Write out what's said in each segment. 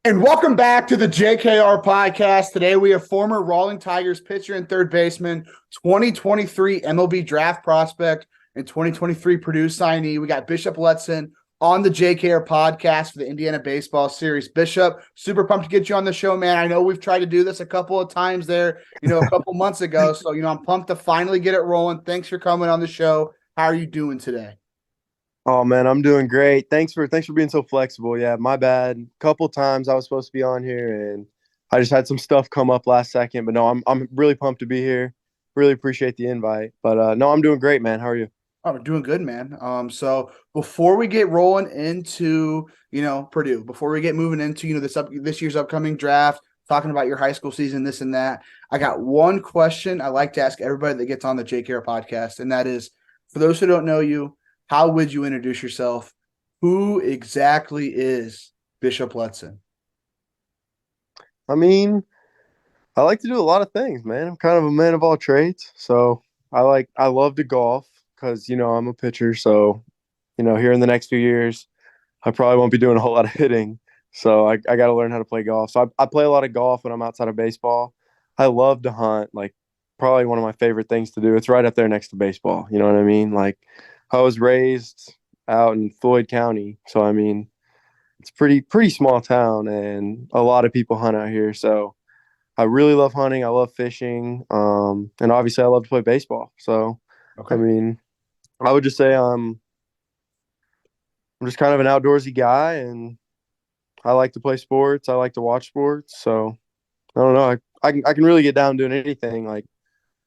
And welcome back to the JKR podcast. Today we have former Rawling Tigers pitcher and third baseman, 2023 MLB draft prospect, and 2023 Purdue signee. We got Bishop Letson on the JKR podcast for the Indiana Baseball Series. Bishop, super pumped to get you on the show, man. I know we've tried to do this a couple of times there, a couple months ago. So, I'm pumped to finally get it rolling. Thanks for coming on the show. How are you doing today? Oh man, I'm doing great. Thanks for being so flexible. Yeah, my bad. Couple times I was supposed to be on here and I just had some stuff come up last second, but no, I'm really pumped to be here. Really appreciate the invite. But no, I'm doing great, man. How are you? Oh, we're doing good, man. So before we get rolling into, Purdue, before we get moving into, this year's upcoming draft, talking about your high school season, this and that, I got one question I like to ask everybody that gets on the JKR podcast, and that is, for those who don't know you, how would you introduce yourself? Who exactly is Bishop Letson? I mean, I like to do a lot of things, man. I'm kind of a man of all trades. So I love to golf because, I'm a pitcher. So, here in the next few years, I probably won't be doing a whole lot of hitting. So I got to learn how to play golf. So I play a lot of golf when I'm outside of baseball. I love to hunt, like probably one of my favorite things to do. It's right up there next to baseball. You know what I mean? Like I was raised out in Floyd County. So I mean, it's pretty small town and a lot of people hunt out here. So I really love hunting. I love fishing. And obviously I love to play baseball. So I Okay. mean, I would just say I'm just kind of an outdoorsy guy and I like to play sports. I like to watch sports. So I don't know. I can really get down doing anything. Like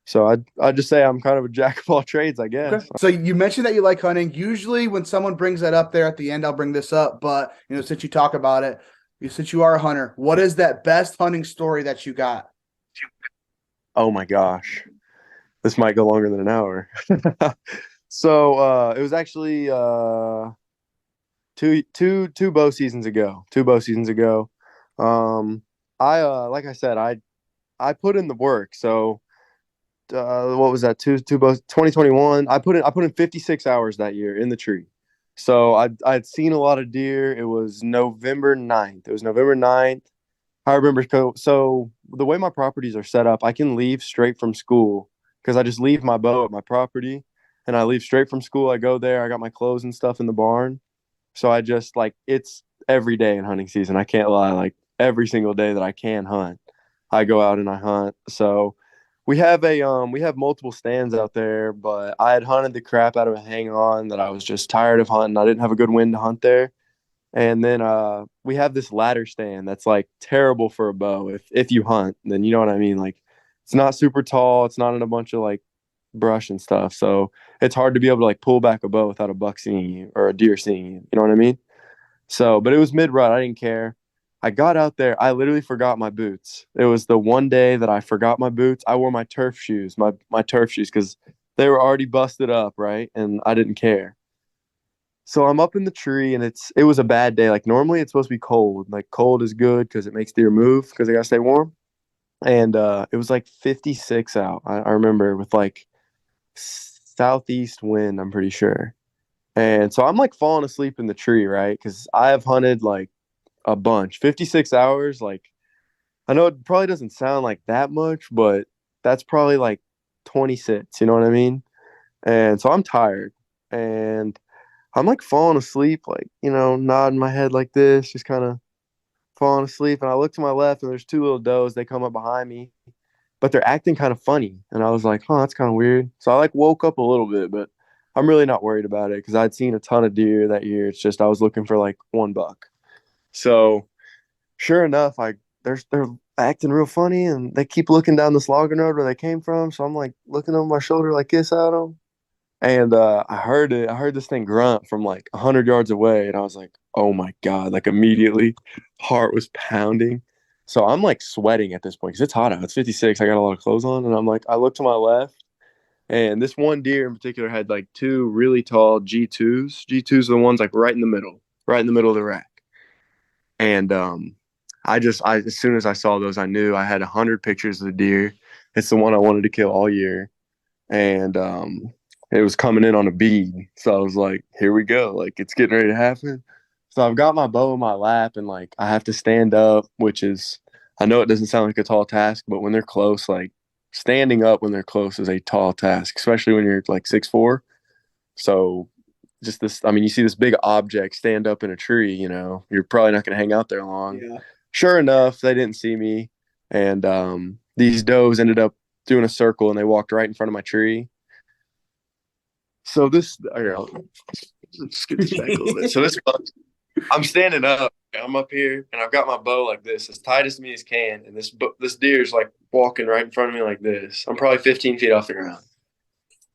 so, I'd just say I'm kind of a jack of all trades, I Okay. guess. So you mentioned that you like hunting. Usually when someone brings that up there at the end, I'll bring this up. But since you talk about it, since you are a hunter, what is that best hunting story that you got? Oh my gosh, this might go longer than an hour. So it was actually two bow seasons ago. 2 bow seasons ago. Um, I like I said, I put in the work. So what was that? Two bows 2021. I put in 56 hours that year in the tree. So I'd seen a lot of deer. It was November 9th. It was November 9th. I remember so the way my properties are set up, I can leave straight from school because I just leave my bow at my property and I leave straight from school. I go there, I got my clothes and stuff in the barn. So I just like it's every day in hunting season. I can't lie, like every single day that I can hunt, I go out and I hunt. So we have multiple stands out there, but I had hunted the crap out of a hang on that I was just tired of hunting. I didn't have a good wind to hunt there. And then we have this ladder stand that's like terrible for a bow. If you hunt, then you know what I mean. Like it's not super tall. It's not in a bunch of like brush and stuff. So it's hard to be able to like pull back a bow without a buck seeing you or a deer seeing you. You know what I mean? So, but it was mid rut. I didn't care. I got out there. I literally forgot my boots. It was the one day that I forgot my boots. I wore my turf shoes, my turf shoes, because they were already busted up, right? And I didn't care. So I'm up in the tree and it was a bad day. Like normally it's supposed to be cold. Like cold is good because it makes deer move because they gotta stay warm. And it was like 56 out. I remember with like southeast wind, I'm pretty sure. And so I'm like falling asleep in the tree, right? Because I have hunted like a bunch. 56 hours, like I know it probably doesn't sound like that much, but that's probably like 20 sits, you know what I mean? And so I'm tired. And I'm like falling asleep, like, nodding my head like this, just kind of falling asleep. And I look to my left and there's two little does. They come up behind me, but they're acting kind of funny. And I was like, huh, that's kind of weird. So I like woke up a little bit, but I'm really not worried about it because I'd seen a ton of deer that year. It's just I was looking for like one buck. So sure enough, they're acting real funny and they keep looking down this logging road where they came from. So I'm like looking over my shoulder like this at them. And I heard it. I heard this thing grunt from like 100 yards away, and I was like, "Oh my god!" Like immediately, heart was pounding. So I'm like sweating at this point because it's hot out. It's 56. I got a lot of clothes on, and I'm like, I look to my left, and this one deer in particular had like two really tall G2s. G2s are the ones like right in the middle of the rack. And I as soon as I saw those, I knew I had 100 pictures of the deer. It's the one I wanted to kill all year, and it was coming in on a bead. So I was like, here we go. Like it's getting ready to happen. So I've got my bow in my lap and like I have to stand up, which is I know it doesn't sound like a tall task, but when they're close, like standing up when they're close is a tall task, especially when you're like 6'4". So just this, I mean, you see this big object stand up in a tree, you're probably not going to hang out there long. Yeah. Sure enough, they didn't see me. And these does ended up doing a circle and they walked right in front of my tree. So this, let's get this back a little bit. So this, I'm standing up. I'm up here and I've got my bow like this, as tight as me as can. And this deer's like walking right in front of me like this. I'm probably 15 feet off the ground.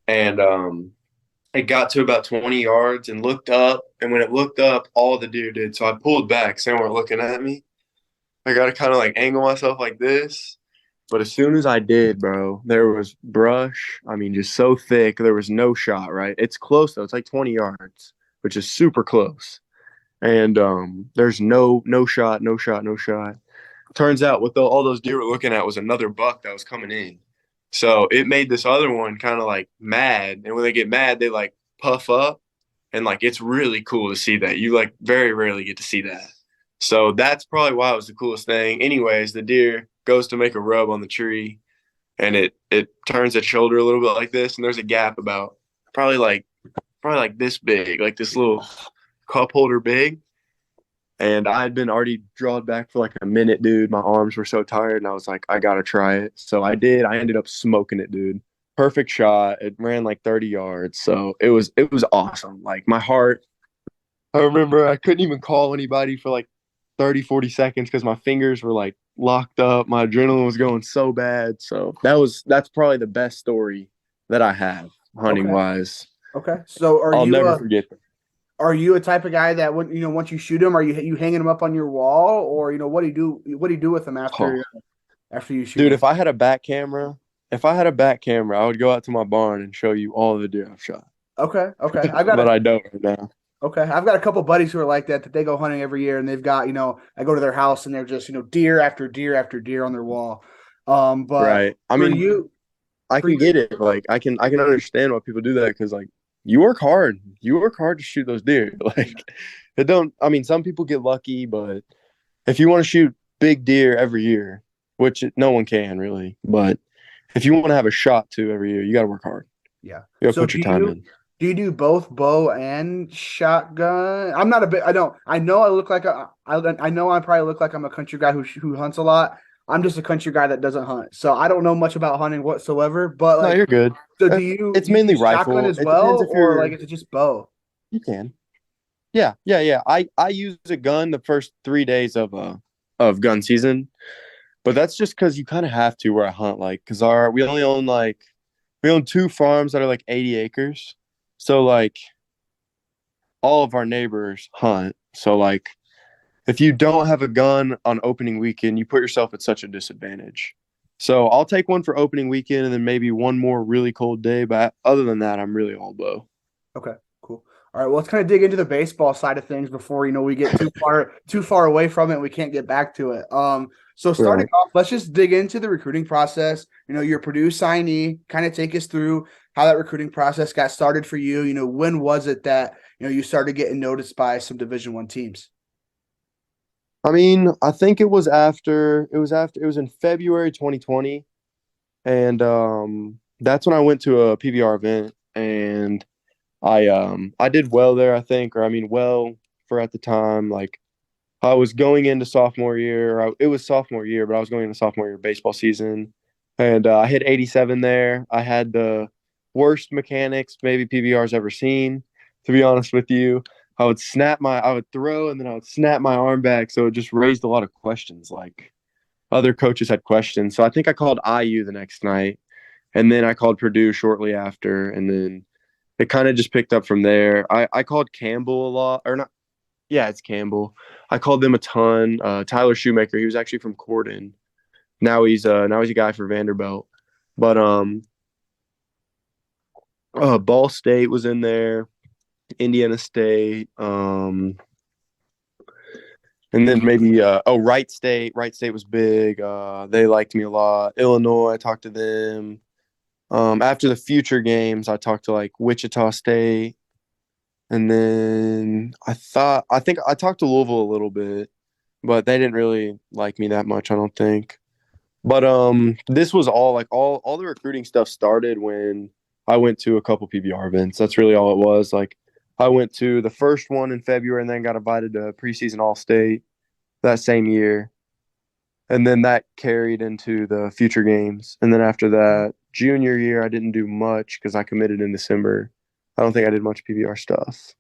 And it got to about 20 yards and looked up. And when it looked up, all the deer did. So I pulled back so they weren't looking at me. I got to kind of like angle myself like this. But as soon as I did, bro, there was brush. I mean, just so thick. There was no shot, right? It's close, though. It's like 20 yards, which is super close. And there's no shot, no shot, no shot. Turns out what all those deer were looking at was another buck that was coming in. So it made this other one kind of like mad. And when they get mad, they like puff up. And like it's really cool to see that. You like very rarely get to see that. So that's probably why it was the coolest thing. Anyways, the deer goes to make a rub on the tree and it turns its shoulder a little bit like this. And there's a gap about probably like this big, like this little cup holder big. And I had been already drawn back for like a minute, dude. My arms were so tired, and I was like, I gotta try it. So I did. I ended up smoking it, dude. Perfect shot. It ran like 30 yards. So it was awesome. Like my heart, I remember I couldn't even call anybody for like 30, 40 seconds because my fingers were like locked up. My adrenaline was going so bad. So that's probably the best story that I have hunting wise. Okay. So I'll never forget that. Are you a type of guy that when once you shoot him, are you hanging them up on your wall, or what do you do? What do you do with them after you shoot? Dude, them? if I had a back camera, I would go out to my barn and show you all of the deer I've shot. Okay. But I don't right now. Okay, I've got a couple buddies who are like that they go hunting every year, and they've got I go to their house and they're just deer after deer after deer on their wall. But right. I mean, I can get it. Like I can understand why people do that because like you work hard. You work hard to shoot those deer. Like it don't. I mean, some people get lucky, but if you want to shoot big deer every year, which no one can really, but if you want to have a shot to every year, you got to work hard. Yeah, you got to put your time in. Do you do both bow and shotgun? I'm not a bit. I don't. I know I look like I know I probably look like I'm a country guy who hunts a lot. I'm just a country guy that doesn't hunt, so I don't know much about hunting whatsoever. But like, no, you're good. So do you? It's do you mainly use rifle shotgun as well, or like is it just bow? You can. Yeah. I use a gun the first 3 days of gun season, but that's just because you kind of have to where I hunt. Like, because we own 2 farms that are like 80 acres, so like all of our neighbors hunt. So like if you don't have a gun on opening weekend, you put yourself at such a disadvantage. So I'll take one for opening weekend and then maybe one more really cold day. But other than that, I'm really all bow. Okay, cool. All right, well, let's kind of dig into the baseball side of things before we get too far away from it. And we can't get back to it. So starting off, let's just dig into the recruiting process. Your Purdue signee. Kind of take us through how that recruiting process got started for you. When was it that you started getting noticed by some Division I teams? I mean, I think it was in February 2020, and that's when I went to a PBR event, and I did well there, I think, or I mean, well for at the time. Like I was going into sophomore year, it was sophomore year, but I was going into sophomore year baseball season, and I hit 87 there. I had the worst mechanics maybe PBR's ever seen, to be honest with you. I would throw and then I would snap my arm back. So it just raised a lot of questions. Like other coaches had questions. So I think I called IU the next night and then I called Purdue shortly after. And then it kind of just picked up from there. I called Campbell a lot or not. Yeah, it's Campbell. I called them a ton. Tyler Shoemaker, he was actually from Corden. Now he's a guy for Vanderbilt. But Ball State was in there. Indiana State, and then maybe Wright State. Wright State was big. They liked me a lot. Illinois, I talked to them. After the future games, I talked to like Wichita State, And then I think I talked to Louisville a little bit, but they didn't really like me that much, I don't think. But this was all like all the recruiting stuff started when I went to a couple PBR events. That's really all it was. Like I went to the first one in February and then got invited to preseason All State that same year. And then that carried into the future games. And then after that, junior year, I didn't do much because I committed in December. I don't think I did much PBR stuff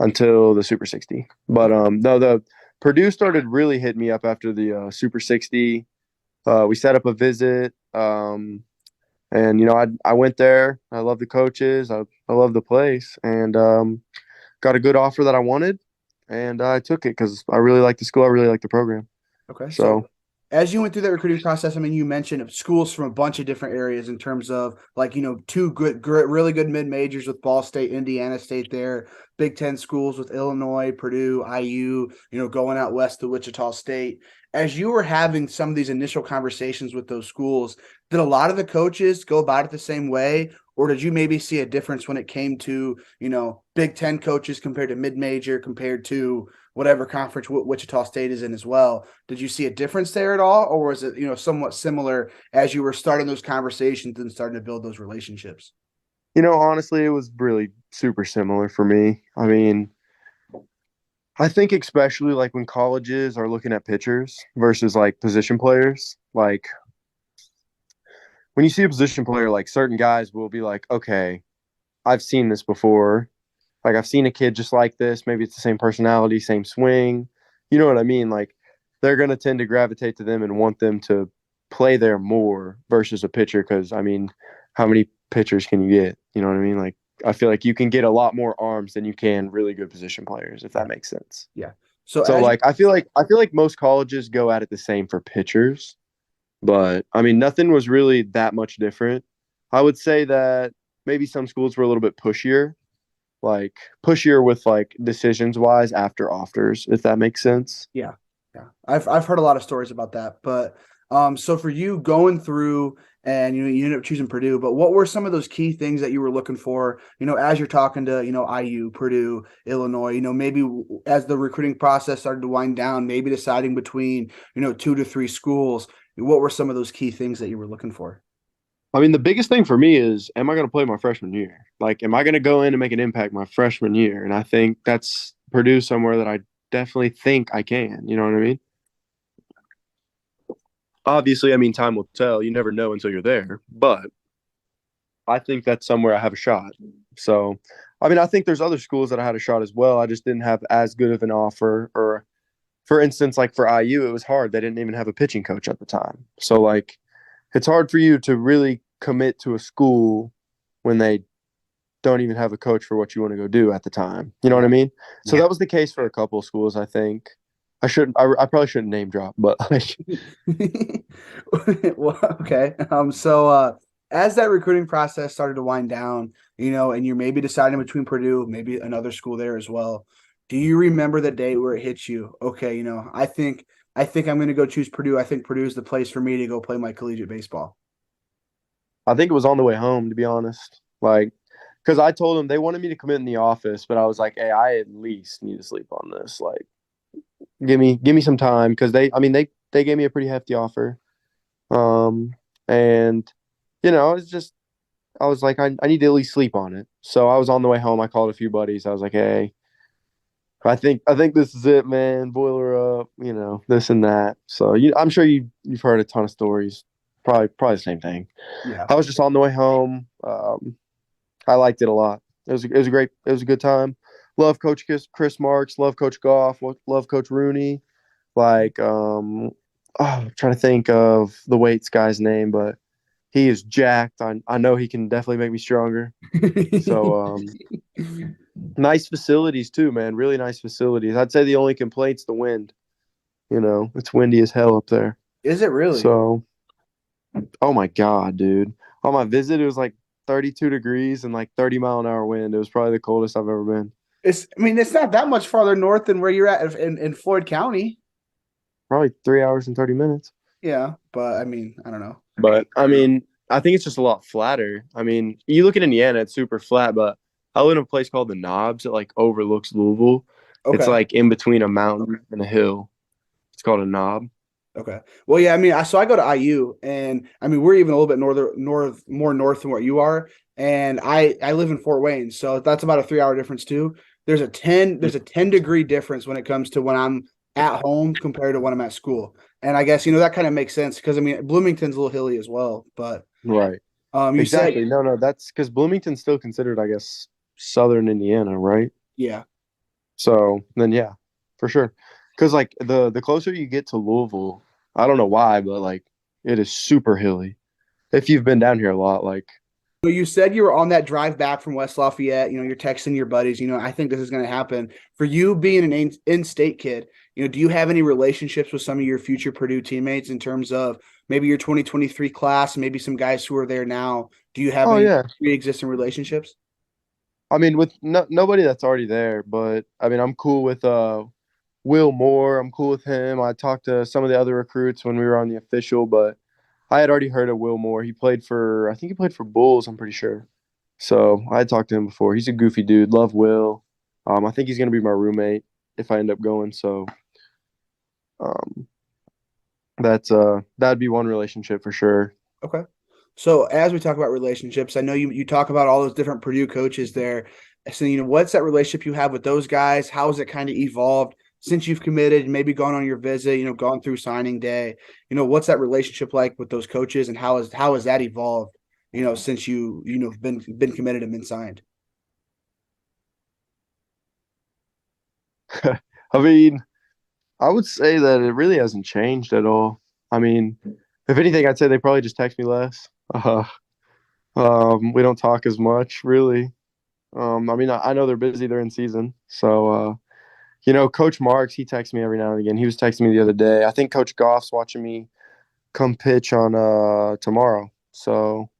until the Super 60. But no, the Purdue started really hitting me up after the Super 60. We set up a visit, and I went there. I love the coaches. I love the place, and got a good offer that I wanted, and I took it because I really like the school. I really like the program. Okay. So As you went through that recruiting process, I mean, you mentioned schools from a bunch of different areas in terms of like, two really good mid majors with Ball State, Indiana State there, Big Ten schools with Illinois, Purdue, IU, going out west to Wichita State. As you were having some of these initial conversations with those schools, did a lot of the coaches go about it the same way? Or did you maybe see a difference when it came to, Big Ten coaches compared to mid major, compared to whatever conference Wichita State is in as well? Did you see a difference there at all, or was it somewhat similar as you were starting those conversations and starting to build those relationships? honestly, it was really super similar for me. I mean, I think especially like when colleges are looking at pitchers versus like position players, like when you see a position player, like certain guys will be like, okay, I've seen this before. Like I've seen a kid just like this. Maybe it's the same personality, same swing. You know what I mean? Like they're going to tend to gravitate to them and want them to play there more versus a pitcher. Because I mean, how many pitchers can you get? You know what I mean? Like I feel like you can get a lot more arms than you can really good position players, if that makes sense. Yeah. So So as like I feel like most colleges go at it the same for pitchers, but I mean nothing was really that much different. I would say that maybe some schools were a little bit pushier with like decisions wise after offers, if that makes sense. Yeah, yeah. I've heard a lot of stories about that. But so for you going through and you ended up choosing Purdue, but what were some of those key things that you were looking for, as you're talking to, IU, Purdue, Illinois, maybe as the recruiting process started to wind down, maybe deciding between, 2 to 3 schools, what were some of those key things that you were looking for? I mean, the biggest thing for me is, am I going to play my freshman year? Like, am I going to go in and make an impact my freshman year? And I think that's Purdue somewhere that I definitely think I can. You know what I mean? Obviously, I mean, time will tell. You never know until you're there. But I think that's somewhere I have a shot. So, I mean, I think there's other schools that I had a shot as well. I just didn't have as good of an offer. Or, for instance, like for IU, it was hard. They didn't even have a pitching coach at the time. So, like, it's hard for you to really commit to a school when they don't even have a coach for what you want to go do at the time. You know what I mean? So Yeah. that was the case for a couple of schools, I think. I probably shouldn't name drop, but like, Well, okay. As that recruiting process started to wind down, and you're maybe deciding between Purdue, maybe another school there as well. Do you remember the day where it hits you? Okay, I think I'm going to go choose Purdue. I think Purdue is the place for me to go play my collegiate baseball. I think it was on the way home, to be honest. Like, because I told them they wanted me to commit in the office, but I was like, hey, I at least need to sleep on this. Like, give me some time because they gave me a pretty hefty offer. Um, and it's just I was like, I need to at least sleep on it. So I was on the way home. I called a few buddies. I was like, hey, I think this is it, man. Boiler up, this and that. So I'm sure you've heard a ton of stories. Probably the same thing. Yeah. I was just on the way home. I liked it a lot. It was a good time. Love Coach Chris Marks. Love Coach Goff. Love Coach Rooney. Like, I'm trying to think of the weights guy's name, but he is jacked. I know he can definitely make me stronger. So, nice facilities too, man. Really nice facilities. I'd say the only complaint's the wind. It's windy as hell up there. Is it really? So, oh my God, dude. On my visit, it was like 32 degrees and like 30-mile-an-hour wind. It was probably the coldest I've ever been. It's not that much farther north than where you're at in Floyd County. Probably 3 hours and 30 minutes. Yeah, but I don't know. But I mean, I think it's just a lot flatter. I mean, you look at Indiana, it's super flat, but I live in a place called the Knobs. It like overlooks Louisville. It's Okay. like in between a mountain and a hill. It's called a knob. Okay. Well, yeah, I mean, so I go to IU, and I mean, we're even a little bit more north than where you are, and I live in Fort Wayne, so that's about a 3 hour difference too. There's a 10-degree difference when it comes to when I'm at home compared to when I'm at school, and I guess that kind of makes sense because I mean Bloomington's a little hilly as well, but Right. you said Exactly. No, that's because Bloomington's still considered, I guess, Southern Indiana, right? yeah. So then, yeah, for sure. Because like the closer you get to Louisville, I don't know why, but like it is super hilly. If you've been down here a lot, like So you said you were on that drive back from West Lafayette. You're texting your buddies. I think this is going to happen. For you being an in-state kid, do you have any relationships with some of your future Purdue teammates in terms of maybe your 2023 class, maybe some guys who are there now? Do you have oh any yeah. pre-existing relationships? I mean, with nobody that's already there, but I mean, I'm cool with Will Moore. I'm cool with him. I talked to some of the other recruits when we were on the official, but I had already heard of Will Moore. I think he played for Bulls. I'm pretty sure. So I had talked to him before. He's a goofy dude. Love Will. I think he's gonna be my roommate if I end up going. So um, that'd be one relationship for sure. Okay. So as we talk about relationships, I know you talk about all those different Purdue coaches there. So what's that relationship you have with those guys? How has it kind of evolved since you've committed, maybe gone on your visit, gone through signing day? What's that relationship like with those coaches, and how has that evolved? Since been committed and been signed. I mean, I would say that it really hasn't changed at all. I mean, if anything, I'd say they probably just text me less. We don't talk as much, really. I mean, I know they're busy; they're in season. So, Coach Marks, he texts me every now and again. He was texting me the other day. I think Coach Goff's watching me come pitch on tomorrow. So,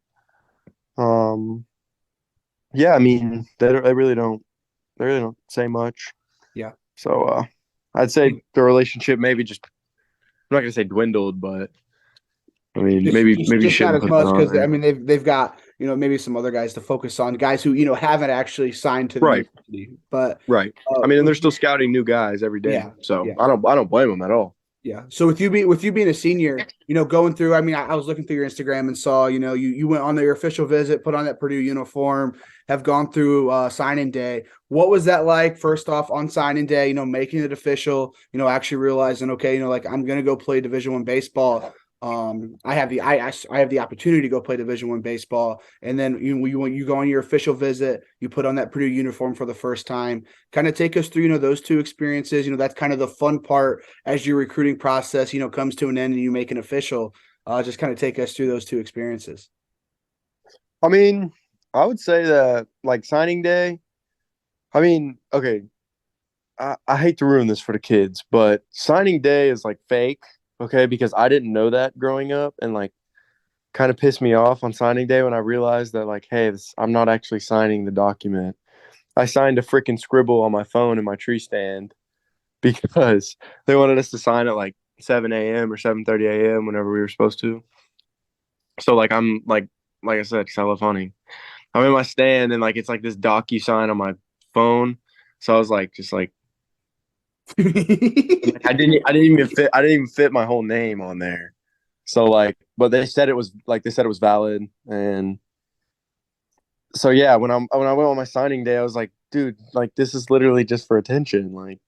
um, yeah, I mean, they really don't say much. Yeah. So, I'd say the relationship maybe just I'm not gonna say dwindled, but I mean, Just, maybe just, maybe you just not shouldn't as put that much on because I there. mean they've got maybe some other guys to focus on, guys who haven't actually signed to the Right, university. But right. I mean, and with they're still scouting new guys every day, yeah, so yeah. I don't blame them at all. Yeah. So with you being a senior, going through, I mean, I was looking through your Instagram and saw, you went on your official visit, put on that Purdue uniform, have gone through signing day. What was that like? First off, on signing day, making it official, actually realizing, okay, like I'm gonna go play Division I baseball. I have the opportunity to go play Division I baseball, and then you go on your official visit, you put on that Purdue uniform for the first time. Kind of take us through those two experiences. That's kind of the fun part as your recruiting process comes to an end and you make an official. Just kind of take us through those two experiences. I mean, I would say that like signing day. I mean, okay, I hate to ruin this for the kids, but signing day is like fake, okay? Because I didn't know that growing up, and like kind of pissed me off on signing day when I realized that like, hey, I'm not actually signing the document. I signed a freaking scribble on my phone in my tree stand because they wanted us to sign at like 7 a.m. or 7:30 a.m. whenever we were supposed to. So like I'm like I said, because I love hunting. I'm in my stand and like it's like this docu sign on my phone. So I was like, just like I didn't even fit my whole name on there. So like, but they said it was valid, and so yeah, when I went on my signing day, I was like, dude, like this is literally just for attention. Like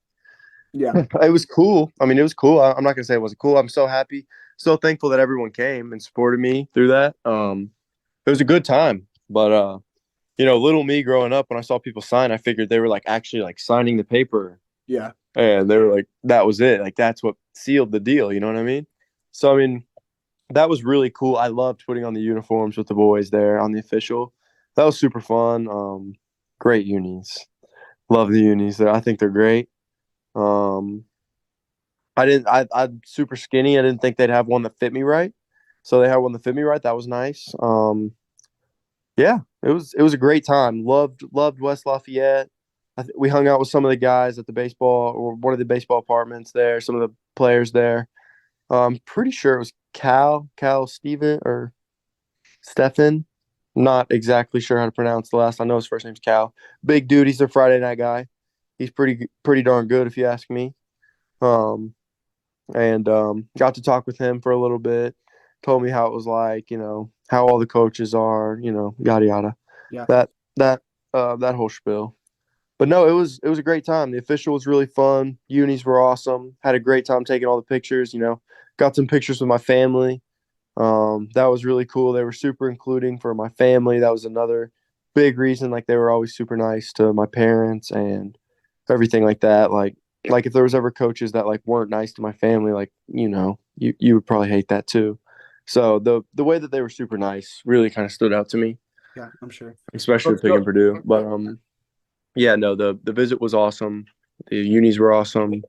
Yeah. it was cool. I mean, it was cool. I'm not gonna say it wasn't cool. I'm so happy, so thankful that everyone came and supported me through that. It was a good time, but little me growing up, when I saw people sign, I figured they were like actually like signing the paper, Yeah. and they were like, that was it. Like that's what sealed the deal. You know what I mean? So I mean, that was really cool. I loved putting on the uniforms with the boys there on the official. That was super fun. Great unis. Love the unis there. I think they're great. Um, I'm super skinny. I didn't think they'd have one that fit me right. So they had one that fit me right. That was nice. Yeah, it was a great time. Loved West Lafayette. We hung out with some of the guys at the baseball or one of the baseball apartments there. Some of the players there. I'm pretty sure it was Cal Steven or Stefan. Not exactly sure how to pronounce the last. I know his first name's Cal. Big dude. He's a Friday night guy. He's pretty darn good, if you ask me. Um, and got to talk with him for a little bit. Told me how it was like, how all the coaches are, yada yada. Yeah. That that that whole spiel. But no, it was a great time. The official was really fun. Unis were awesome. Had a great time taking all the pictures. Got some pictures with my family. That was really cool. They were super including for my family. That was another big reason. Like they were always super nice to my parents and everything like that. Like if there was ever coaches that like weren't nice to my family, like you would probably hate that too. So the way that they were super nice really kind of stood out to me, Yeah, I'm sure. especially Let's with picking go. Purdue. But yeah, no, the visit was awesome. The unis were awesome,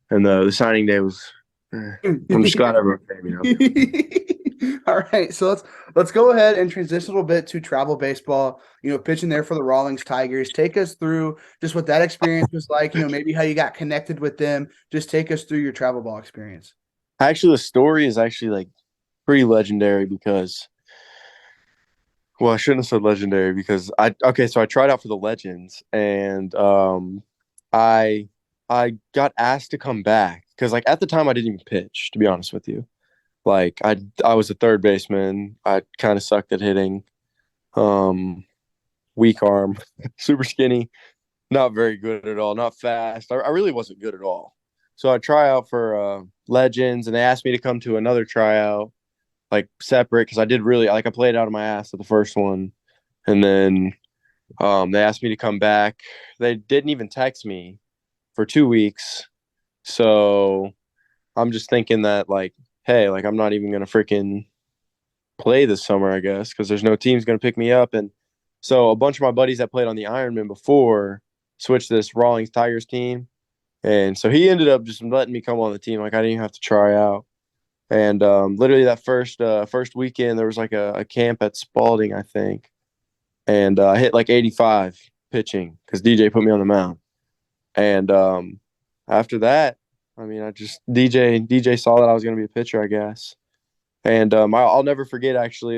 and the signing day was. I'm just glad everyone came. All right, so let's go ahead and transition a little bit to travel baseball. Pitching there for the Rawlings Tigers. Take us through just what that experience was like. Maybe how you got connected with them. Just take us through your travel ball experience. Actually, the story is actually like pretty legendary because, well, I shouldn't have said legendary because so I tried out for the Legends and I I got asked to come back because like at the time I didn't even pitch, to be honest with you. Like I was a third baseman. I kind of sucked at hitting. Um, Weak arm, super skinny, not very good at all, not fast. I really wasn't good at all. So I try out for Legends, and they asked me to come to another tryout, like separate, because I did really like I played out of my ass at the first one, and then they asked me to come back. They didn't even text me for 2 weeks, so I'm just thinking that like, hey, like I'm not even gonna freaking play this summer, I guess, because there's no team's gonna pick me up, and so a bunch of my buddies that played on the Ironman before switched to this Rawlings Tigers team. And so he ended up just letting me come on the team. Like I didn't even have to try out. And literally that first weekend, there was like a camp at Spalding, I think. And I hit like 85 pitching because DJ put me on the mound. And after that, I mean, I just DJ saw that I was going to be a pitcher, I guess. And I'll never forget, actually.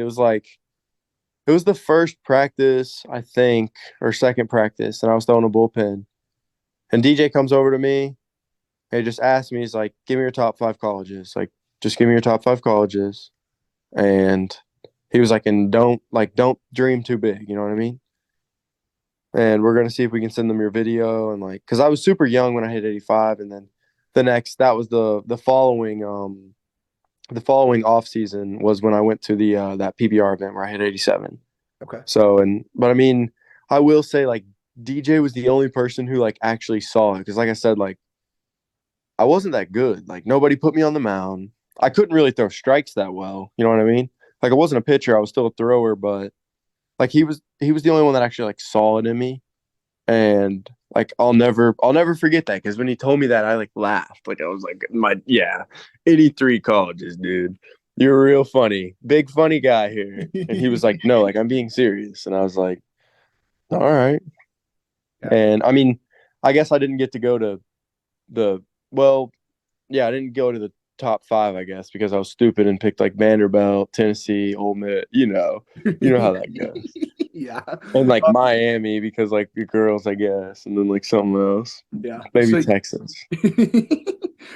It was the first practice, I think, or second practice, and I was throwing a bullpen. And DJ comes over to me. He just asked me, he's like, give me your top 5 colleges. Like, just give me your top 5 colleges. And he was like, and don't dream too big. You know what I mean? And we're going to see if we can send them your video. And like, cause I was super young when I hit 85. And then that was the following off season was when I went to that PBR event where I hit 87. Okay. So, but I mean, I will say like DJ was the only person who like actually saw it. Cause like I said, like, I wasn't that good. Like nobody put me on the mound. I couldn't really throw strikes that well. You know what I mean? Like I wasn't a pitcher. I was still a thrower, but like he was the only one that actually like saw it in me. And like I'll never forget that because when he told me that I like laughed. Like I was like 83 colleges, dude. You're real funny. Big funny guy here. And he was like, no, like I'm being serious. And I was like, all right. Yeah. And I mean, I guess I didn't get to go to the well, yeah, I didn't go to the top 5, I guess, because I was stupid and picked like Vanderbilt, Tennessee, Ole Miss. You know how that goes. Yeah. And like Miami because like the girls, I guess, and then like something else, Yeah. maybe So, Texas.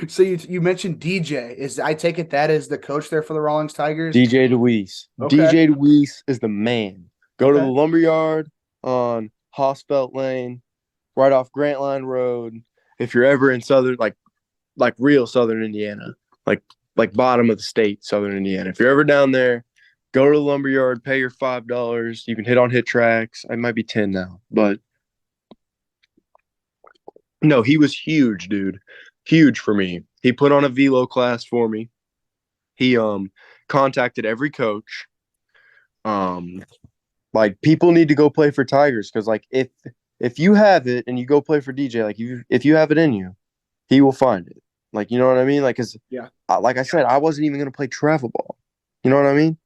so you mentioned DJ. I take it that is the coach there for the Rawlings Tigers? DJ DeWeese. Okay. DJ DeWeese is the man. Go to the Okay. Lumberyard on Hosfelt Lane, right off Grant Line Road. If you're ever in southern, like real southern Indiana, like bottom of the state, southern Indiana. If you're ever down there, go to the Lumberyard, pay your $5. You can hit on HitTrax. It might be 10 now, but no, he was huge, dude. Huge for me. He put on a velo class for me. He contacted every coach. Um like people need to go play for Tigers because like if you have it and you go play for DJ, like if you have it in you, he will find it. Like you know what I mean? Like cause Yeah. like I said, I wasn't even gonna play travel ball. You know what I mean?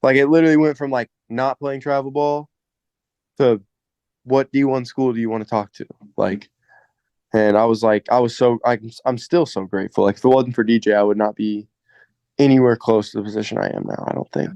Like it literally went from like not playing travel ball to what D1 school do you want to talk to? Like, and I was like, I'm still so grateful. Like if it wasn't for DJ, I would not be anywhere close to the position I am now. I don't think.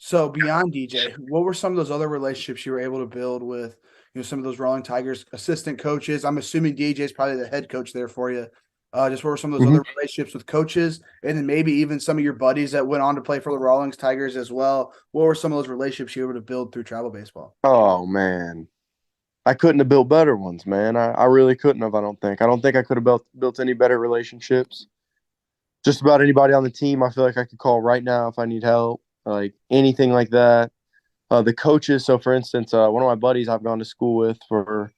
So beyond DJ, what were some of those other relationships you were able to build with, some of those Rolling Tigers assistant coaches? I'm assuming DJ is probably the head coach there for you. Just what were some of those Mhm. other relationships with coaches, and then maybe even some of your buddies that went on to play for the Rawlings Tigers as well? What were some of those relationships you were able to build through travel baseball? Oh man, I couldn't have built better ones, man. I really couldn't have. I don't think. I don't think I could have built any better relationships. Just about anybody on the team, I feel like I could call right now if I need help, like anything like that. The coaches. So, for instance, one of my buddies I've gone to school with for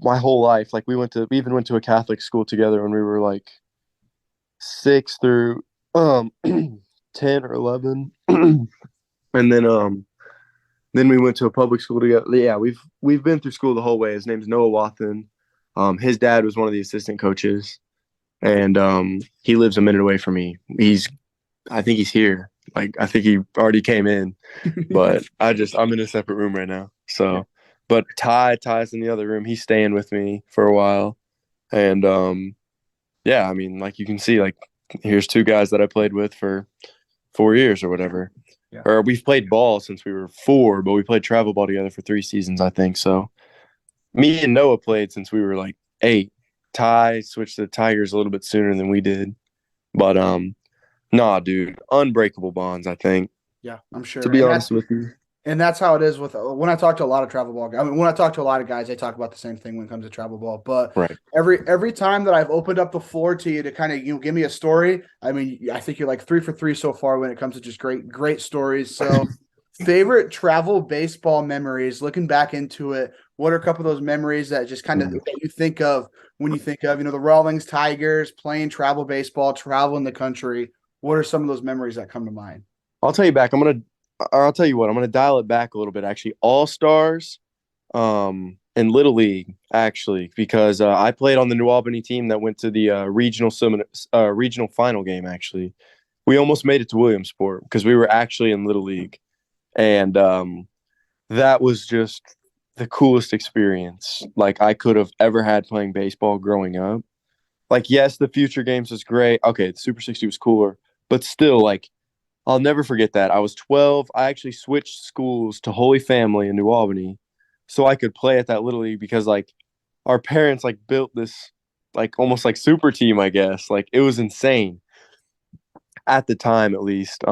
my whole life. Like we even went to a Catholic school together when we were like 6 through 10 or 11, and then we went to a public school together. Yeah, we've been through school the whole way. His name's Noah Wathen. His dad was one of the assistant coaches, and he lives a minute away from me. I think he's here. Like I think he already came in, but I'm in a separate room right now. So, but Ty's in the other room. He's staying with me for a while, and yeah, I mean, like you can see, like here's two guys that I played with for 4 years or whatever. Yeah. Or we've played ball since we were 4, but we played travel ball together for 3 seasons, I think. So me and Noah played since we were like 8. Ty switched to the Tigers a little bit sooner than we did. But nah, dude, unbreakable bonds, I think. Yeah, I'm To sure. be honest with you. And that's how it is with when I talk to a lot of travel ball guys. I mean, when I talk to a lot of guys, they talk about the same thing when it comes to travel ball. But Right. every time that I've opened up the floor to you to kind of give me a story, I mean, I think you're like 3 for 3 so far when it comes to just great stories. So, favorite travel baseball memories. Looking back into it, what are a couple of those memories that just kind of that you think of when you think of the Rawlings Tigers playing travel baseball, traveling the country? What are some of those memories that come to mind? I'll tell you back. I'll tell you what, I'm gonna dial it back a little bit actually. All Stars, and Little League, actually, because I played on the New Albany team that went to the regional final game, actually. We almost made it to Williamsport because we were actually in Little League. And that was just the coolest experience like I could have ever had playing baseball growing up. Like, yes, the future games was great. Okay, the Super 60 was cooler, but still, like, I'll never forget that. I was 12. I actually switched schools to Holy Family in New Albany so I could play at that Little League because, like, our parents, like, built this, like, almost like super team, I guess. Like, it was insane at the time, at least.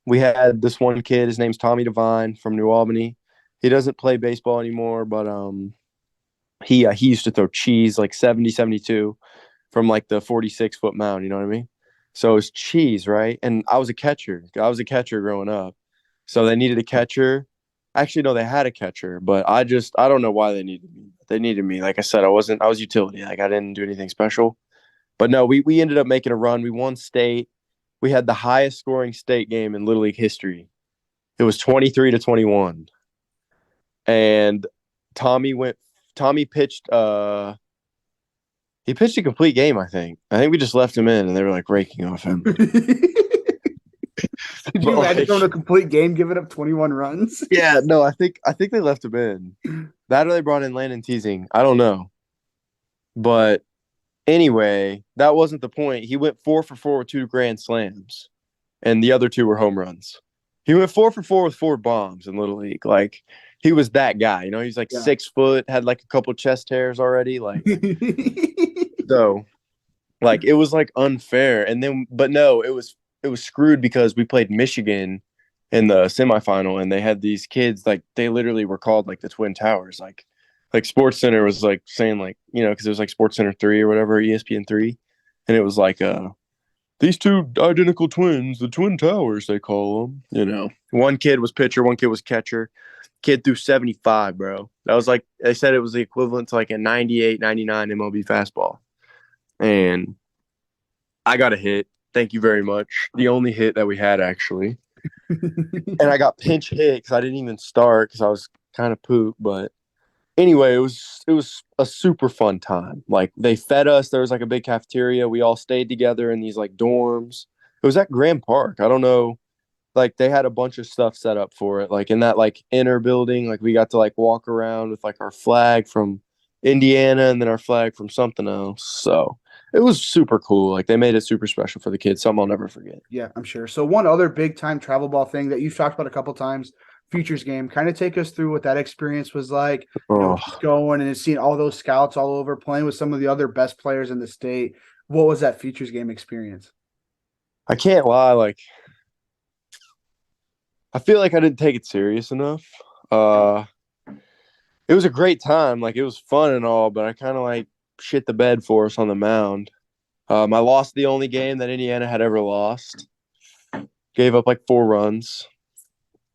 We had this one kid. His name's Tommy Devine from New Albany. He doesn't play baseball anymore, but he used to throw cheese like 70, 72 from like the 46-foot mound. You know what I mean? So it's cheese, right? And I was a catcher. I was a catcher growing up. So they needed a catcher. Actually, no, they had a catcher, but I don't know why they needed me. They needed me. Like I said, I was utility. Like I didn't do anything special. But no, we ended up making a run. We won state. We had the highest scoring state game in Little League history. It was 23-21. And Tommy pitched he pitched a complete game, I think. I think we just left him in and they were like raking off him. Did you imagine going a complete game, giving up 21 runs? Yeah, no, I think they left him in. That or they brought in Landon Teasing. I don't know. But anyway, that wasn't the point. He went 4 for 4 with 2 grand slams, and the other 2 were home runs. He went 4 for 4 with 4 bombs in Little League. Like, he was that guy. You know, he's like 6 foot, had like a couple chest hairs already. Like, so, like, it was like unfair. And then, but no, it was screwed because we played Michigan in the semifinal, and they had these kids, like, they literally were called like the Twin Towers. Like Sports Center was like saying, like, you know, because it was like Sports Center 3 or whatever, ESPN 3, and it was like these 2 identical twins, the Twin Towers, they call them. You know, one kid was pitcher, one kid was catcher. Kid threw 75, bro. That was like, they said it was the equivalent to like a 98, 99 MLB fastball. And I got a hit. Thank you very much. The only hit that we had, actually. And I got pinch hit because I didn't even start because I was kind of poop. But anyway, it was a super fun time. Like, they fed us. There was like a big cafeteria. We all stayed together in these like dorms. It was at Grand Park. I don't know. Like, they had a bunch of stuff set up for it. Like, in that like inner building, like we got to like walk around with like our flag from Indiana and then our flag from something else. So it was super cool. Like they made it super special for the kids. Something I'll never forget. Yeah, I'm sure. So one other big time travel ball thing that you've talked about a couple times, Futures game. Kind of take us through what that experience was like. Just Oh, going and seeing all those scouts all over, playing with some of the other best players in the state. What was that Futures game experience? I can't lie. Like I feel like I didn't take it serious enough. Uh, it was a great time. Like it was fun and all, but I kind of like shit the bed for us on the mound. I lost the only game that Indiana had ever lost. Gave up like 4 runs.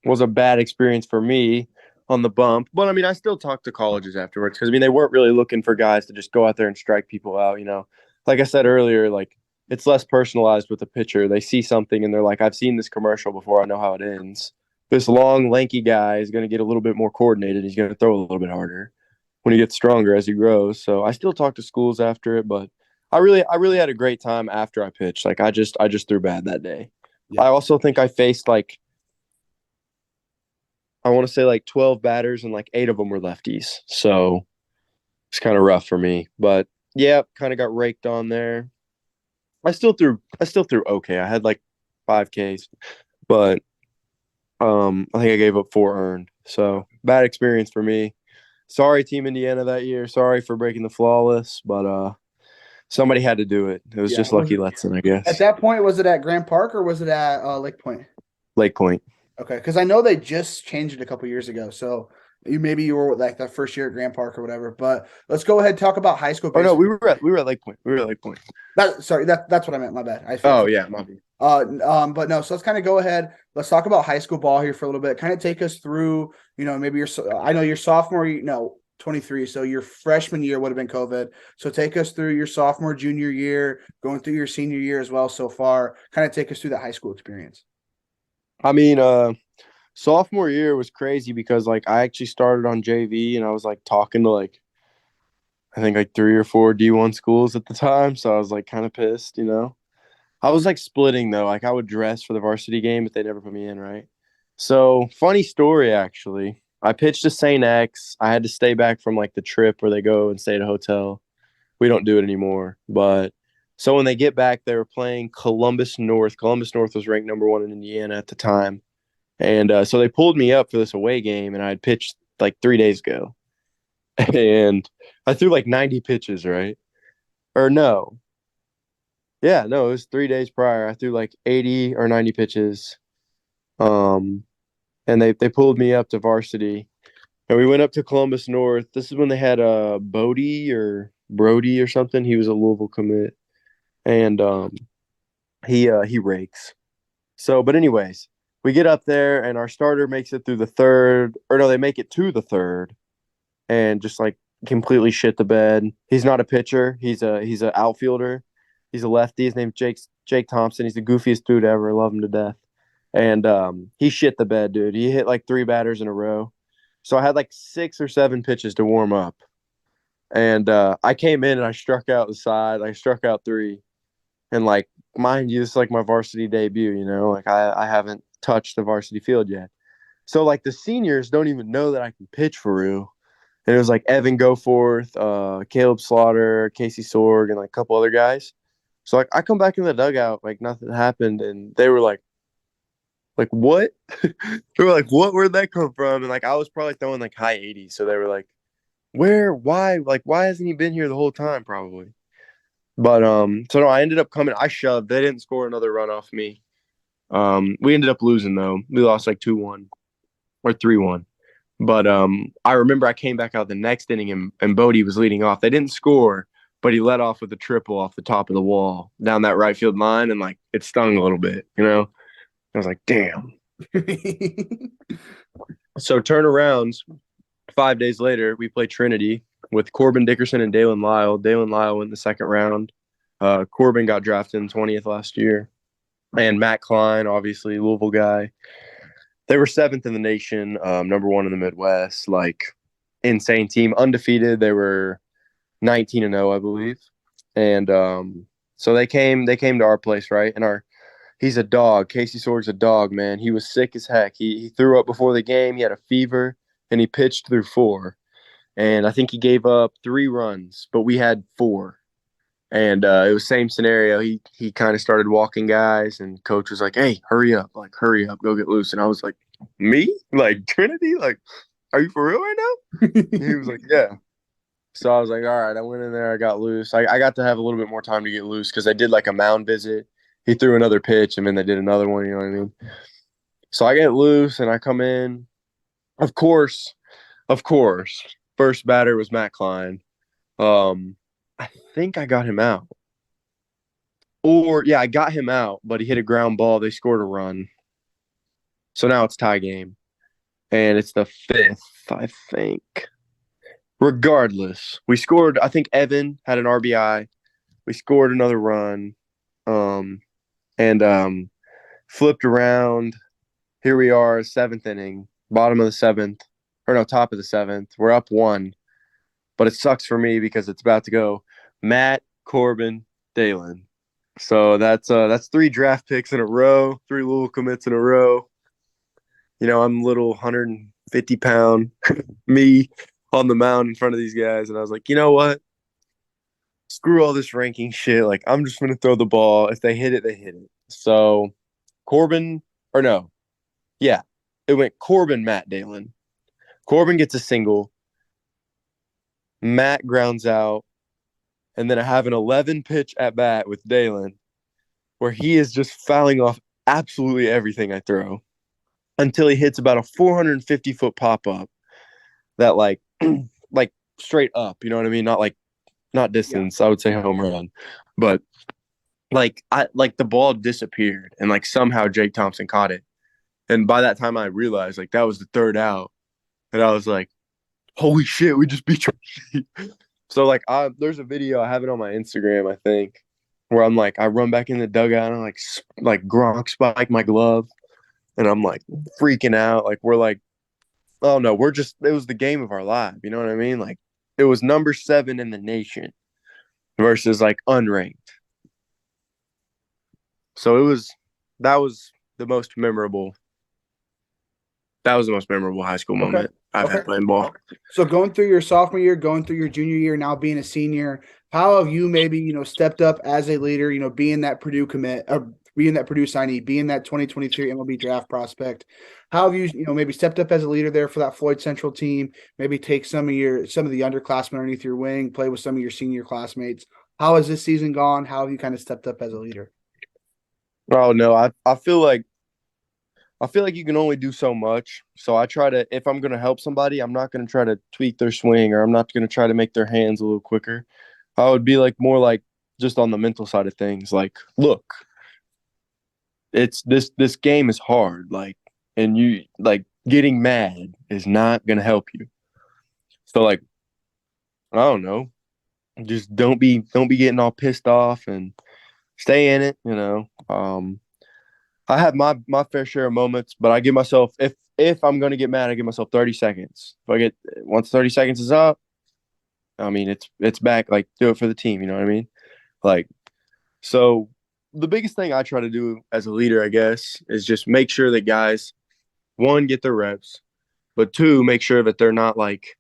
Was a bad experience for me on the bump. But I mean, I still talked to colleges afterwards because I mean they weren't really looking for guys to just go out there and strike people out. Like I said earlier, like it's less personalized with the pitcher. They see something and they're like, I've seen this commercial before. I know how it ends. This long, lanky guy is going to get a little bit more coordinated. He's going to throw a little bit harder when he gets stronger as he grows. So I still talk to schools after it, but I really had a great time after I pitched. Like I just threw bad that day. Yeah. I also think I faced like I want to say like 12 batters and like 8 of them were lefties. So it's kind of rough for me. But yeah, kind of got raked on there. I still threw okay. I had like 5 Ks, but I think I gave up 4 earned. So bad experience for me. Sorry, Team Indiana that year. Sorry for breaking the flawless, but somebody had to do it. It was Yeah. just Lucky Letson, I At guess. that point, was it at Grand Park or was it at Lake Point? Lake Point. Okay, because I know they just changed it a couple years ago. So you were like that first year at Grand Park or whatever. But let's go ahead and talk about high school Oh no, baseball. we were at Lake Point. We were at Lake Point. That's what I meant. My bad. Oh yeah, my bad. But no. So let's kind of go ahead. Let's talk about high school ball here for a little bit. Kind of take us through. Maybe I know your sophomore. 23. So your freshman year would have been COVID. So take us through your sophomore, junior year, going through your senior year as well so far. Kind of take us through that high school experience. I mean, sophomore year was crazy because like I actually started on JV and I was like talking to like I think like 3 or 4 D1 schools at the time, so I was like kind of pissed. I was like splitting though. Like I would dress for the varsity game, but they never put me in, right? So funny story actually. I pitched to St. X. I had to stay back from like the trip where they go and stay at a hotel. We don't do it anymore, but so when they get back, they were playing Columbus North. Columbus North was ranked number 1 in Indiana at the time. And so they pulled me up for this away game, and I had pitched like 3 days ago. And I threw like 90 pitches, right? Or no. Yeah, no, it was 3 days prior. I threw like 80 or 90 pitches. Um, and they pulled me up to varsity. And we went up to Columbus North. This is when they had Bodie or Brody or something. He was a Louisville commit. And he rakes. So, but anyways, we get up there and our starter makes it through the third, or no, they make it to the third, and just like completely shit the bed. He's not a pitcher. He's a outfielder. He's a lefty. His name's Jake Thompson. He's the goofiest dude ever. I love him to death. And he shit the bed, dude. He hit like 3 batters in a row. So I had like 6 or 7 pitches to warm up. And I came in and I struck out the side. I struck out 3. And like, mind you, this is like my varsity debut. Like I haven't touched the varsity field yet. So like the seniors don't even know that I can pitch for real. And it was like Evan Goforth, Caleb Slaughter, Casey Sorg, and like a couple other guys. So like I come back in the dugout, like nothing happened, and they were like what? They were like, what? Where'd that come from? And like I was probably throwing like high 80s, so they were like, where? Why? Like why hasn't he been here the whole time? Probably. But so no, I ended up coming. I shoved. They didn't score another run off me. We ended up losing though. We lost like 2-1 or 3-1. But I remember I came back out the next inning and Bodie was leading off. They didn't score, but he led off with a triple off the top of the wall down that right field line, and like it stung a little bit. I was like, damn. So turnarounds. 5 days later, we played Trinity with Corbin Dickerson and Dalen Lyle. Dalen Lyle went in the second round. Corbin got drafted in 20th last year. And Matt Klein, obviously, Louisville guy. They were 7th in the nation, number 1 in the Midwest. Like, insane team. Undefeated. They were 19-0, I believe. And so they came to our place, right? And he's a dog. Casey Sorg's a dog, man. He was sick as heck. He threw up before the game. He had a fever, and he pitched through 4. And I think he gave up 3 runs, but we had 4. And it was same scenario. He kind of started walking guys, and coach was like, "Hey, hurry up! Like, hurry up, go get loose." And I was like, "Me? Like Trinity? Like, are you for real right now?" And he was like, "Yeah." So I was like, "All right." I went in there, I got loose. I got to have a little bit more time to get loose because I did like a mound visit. He threw another pitch, and then they did another one. You know what I mean? So I get loose, and I come in. Of course, of course. First batter was Matt Klein. I think I got him out. Or yeah, I got him out, but he hit a ground ball. They scored a run. So now it's tie game. And it's the fifth, I think. Regardless, we scored. I think Evan had an RBI. We scored another run. Um and flipped around. Here we are, seventh inning, bottom of the seventh. Or no, top of the seventh. We're up one. But it sucks for me because it's about to go Matt, Corbin, Dalen. So that's three draft picks in a row, three Louisville commits in a row. You know, I'm little 150-pound me on the mound in front of these guys, and I was like, you know what? Screw all this ranking shit. Like, I'm just gonna throw the ball. If they hit it, they hit it. So Corbin, or no, yeah, it went Corbin, Matt, Dalen. Corbin gets a single. Matt grounds out, and then I have an 11 pitch at bat with Dalen, where he is just fouling off absolutely everything I throw until he hits about a 450-foot pop up that like straight up, you know what I mean? Not Yeah. distance. I would say home run, but like the ball disappeared and like somehow Jake Thompson caught it. And by that time I realized like that was the third out, and I was like, holy shit, we just beat your So like there's a video, I have it on my Instagram, I think, where I'm like I run back in the dugout and like Gronk spike my glove, and I'm like freaking out. Like we're like, oh no, it was the game of our life. You know what I mean? Like it was number 7 in the nation versus like unranked. So that was the most memorable. That was the most memorable high school Okay. moment I've Okay. had playing ball. So going through your sophomore year, going through your junior year, now being a senior, how have you maybe, stepped up as a leader, being that Purdue commit, being that Purdue signee, being that 2023 MLB draft prospect? How have you, maybe stepped up as a leader there for that Floyd Central team, maybe take some of the underclassmen underneath your wing, play with some of your senior classmates? How has this season gone? How have you kind of stepped up as a leader? Oh no, I feel like you can only do so much. So I try to, if I'm going to help somebody, I'm not going to try to tweak their swing, or I'm not going to try to make their hands a little quicker. I would be like more like just on the mental side of things. Like, look, it's this game is hard. Like, and you like getting mad is not going to help you. So like, I don't know, just don't be getting all pissed off and stay in it. I have my fair share of moments, but I give myself, if I'm gonna get mad, I give myself 30 seconds. If I get Once 30 seconds is up, I mean it's back. Like do it for the team. You know what I mean? Like so, the biggest thing I try to do as a leader, I guess, is just make sure that guys, one, get their reps, but two, make sure that they're not like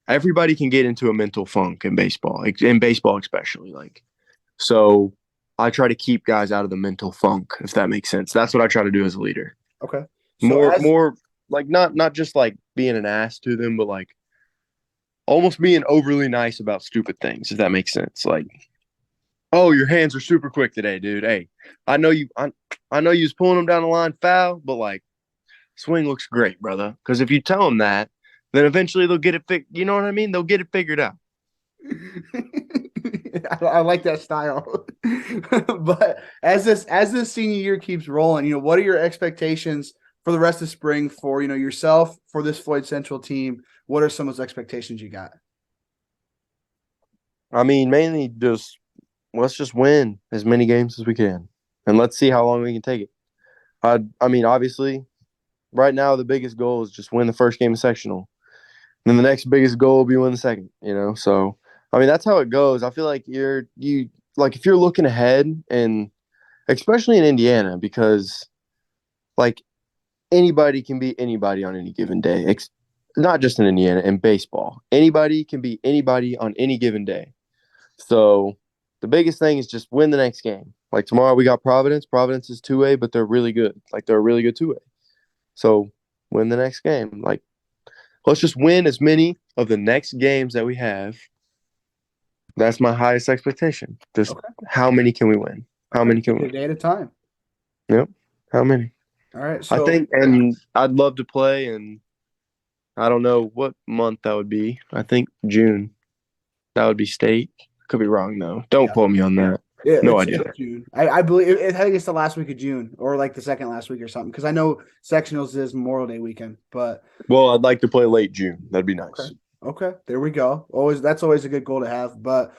everybody can get into a mental funk in baseball, like in baseball especially. Like so, I try to keep guys out of the mental funk, if that makes sense. That's what I try to do as a leader. Okay. So More like not just like being an ass to them, but like almost being overly nice about stupid things, if that makes sense. Like, oh, your hands are super quick today, dude. Hey, I know you was pulling them down the line foul, but like swing looks great, brother. Because if you tell them that, then eventually they'll get it. You know what I mean? They'll get it figured out. I like that style. But as this senior year keeps rolling, what are your expectations for the rest of spring for, yourself, for this Floyd Central team? What are some of those expectations you got? I mean, mainly just let's just win as many games as we can, and let's see how long we can take it. I mean, obviously, right now the biggest goal is just win the first game of sectional. And then the next biggest goal will be win the second, So I mean that's how it goes. I feel like you like if you're looking ahead, and especially in Indiana, because like anybody can beat anybody on any given day. Not just in Indiana, in baseball. Anybody can beat anybody on any given day. So the biggest thing is just win the next game. Like tomorrow we got Providence. Providence is 2A, but they're really good. Like they're a really good 2A. So win the next game. Like let's just win as many of the next games that we have. That's my highest expectation. Just Okay. how many can we win? How Okay. many can we A win? day at a time. Yep. How many? All right. I So think, and I'd love to play, and I don't know what month that would be. I think June. That would be state. Could be wrong though. Don't yeah, quote me on that. yeah, No it's idea. June. I believe I think it's the last week of June or like the second last week or something. Because I know sectionals is Memorial Day weekend. But Well, I'd like to play late June. That'd be okay, nice. okay, there we go. Always that's always a good goal to have. But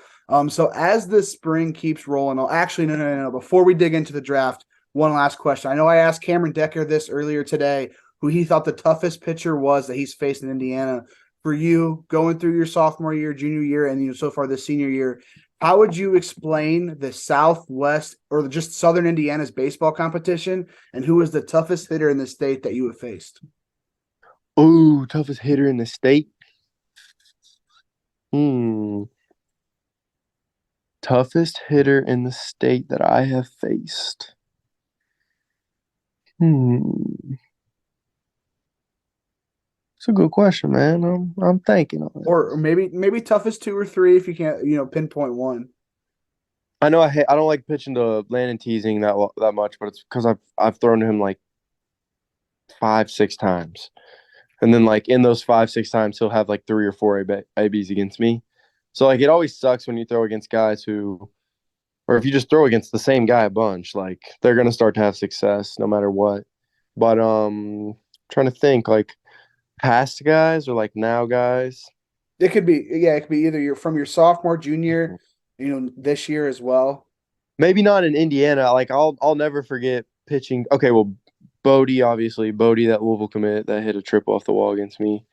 so as the spring keeps rolling, actually no. Before we dig into the draft, one last question. I know I asked Cameron Decker this earlier today, who he thought the toughest pitcher was that he's faced in Indiana. For you, going through your sophomore year, junior year, and so far this senior year, how would you explain the Southwest or just Southern Indiana's baseball competition, and who was the toughest hitter in the state that you have faced? Ooh, toughest hitter in the state. Hmm. Toughest hitter in the state that I have faced. Hmm. It's a good question, man. I'm thinking on it. Or maybe toughest two or three if you can't pinpoint one. I know I don't like pitching to Landon Teasing that much, but it's because I've thrown to him like 5, 6 times, and then like in those 5, 6 times he'll have like 3 or 4 ABs against me. So like it always sucks when you throw against guys who, or if you just throw against the same guy a bunch, like they're gonna start to have success no matter what. But trying to think like past guys or like now guys. It could be it could be either you're from your sophomore, junior, this year as well. Maybe not in Indiana. Like I'll never forget pitching. Okay, well, Bodie, obviously Bodie, that Louisville commit that hit a triple off the wall against me.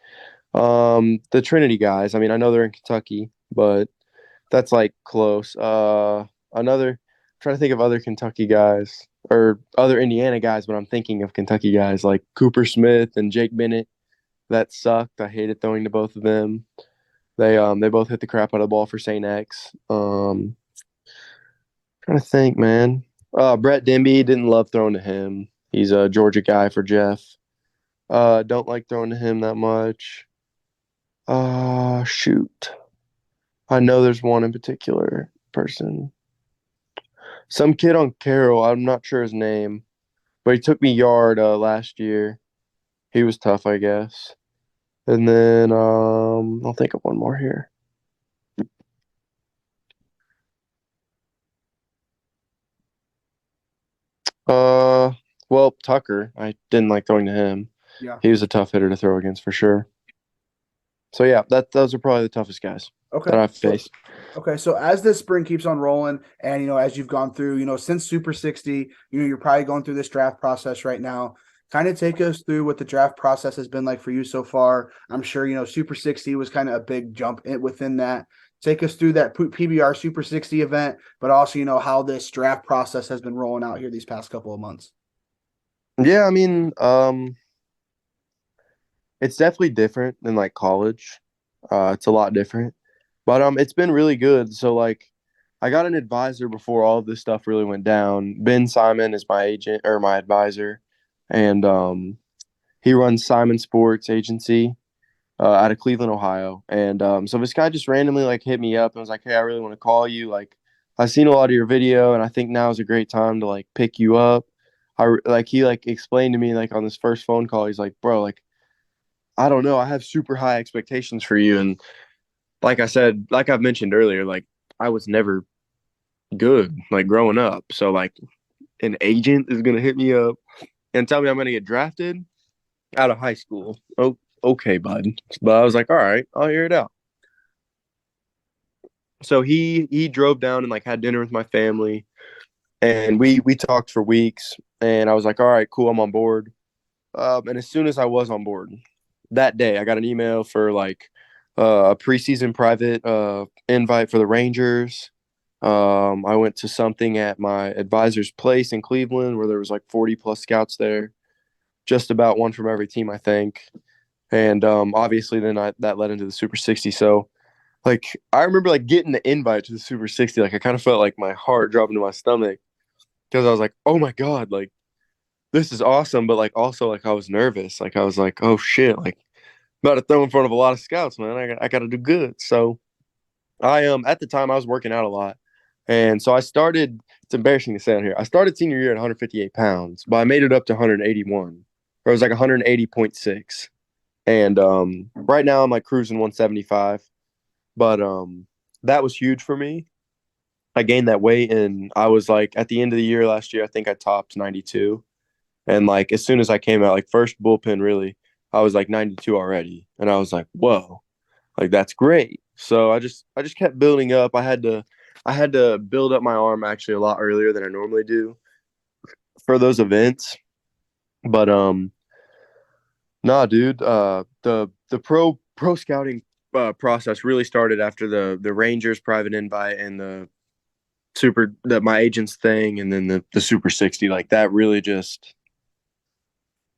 The Trinity guys. I mean, I know they're in Kentucky, but that's like close. Another. Trying to think of other Kentucky guys or other Indiana guys, but I'm thinking of Kentucky guys like Cooper Smith and Jake Bennett. That sucked. I hated throwing to both of them. They both hit the crap out of the ball for Saint X. Trying to think, man. Brett Denby, didn't love throwing to him. He's a Georgia guy for Jeff. Don't like throwing to him that much. Shoot. I know there's one in particular person. Some kid on Carroll. I'm not sure his name, but he took me yard last year. He was tough, I guess. And then I'll think of one more here. Uh, well, Tucker. I didn't like throwing to him. Yeah. He was a tough hitter to throw against for sure. So yeah, those are probably the toughest guys Okay. that I've faced. Okay, so as this spring keeps on rolling, and as you've gone through, since Super 60, you're probably going through this draft process right now. Kind of take us through what the draft process has been like for you so far. I'm sure Super 60 was kind of a big jump within that. Take us through that PBR Super 60 event, but also how this draft process has been rolling out here these past couple of months. Yeah, I mean, it's definitely different than like college. It's a lot different, but it's been really good. So like, I got an advisor before all of this stuff really went down. Ben Simon is my agent or my advisor, and he runs Simon Sports Agency out of Cleveland, Ohio. And so this guy just randomly like hit me up and was like, "Hey, I really want to call you. Like, I've seen a lot of your video, and I think now is a great time to like pick you up." He like explained to me like on this first phone call, he's like, "Bro, like I don't know, I have super high expectations for you." And like I said, like I've mentioned earlier, like I was never good like growing up. So like an agent is gonna hit me up and tell me I'm gonna get drafted out of high school. Oh, okay, bud. But I was like, all right, I'll hear it out. So he drove down and like had dinner with my family, and we talked for weeks. And I was like, all right, cool, I'm on board. And as soon as I was on board, that day I got an email for like a preseason private invite for the Rangers. I went to something at my advisor's place in Cleveland where there was like 40 plus scouts there, just about one from every team, I think. And obviously, then that led into the Super 60. So like I remember like getting the invite to the Super 60. Like I kind of felt like my heart dropping to my stomach because I was like, oh my God, like this is awesome. But like also like I was nervous. Like I was like, oh shit, like about to throw in front of a lot of scouts, man. I got to do good. So I at the time I was working out a lot. And so I started, it's embarrassing to say on here. I started senior year at 158 pounds, but I made it up to 181. Or it was like 180.6. And right now I'm like cruising 175. But that was huge for me. I gained that weight and I was like at the end of the year last year, I think I topped 92. And like as soon as I came out, like first bullpen really, I was like 92 already. And I was like, whoa, like that's great. So I just kept building up. I had to build up my arm actually a lot earlier than I normally do for those events. But nah, dude, the pro scouting process really started after the Rangers private invite and the my agent's thing and then the Super 60. Like that really just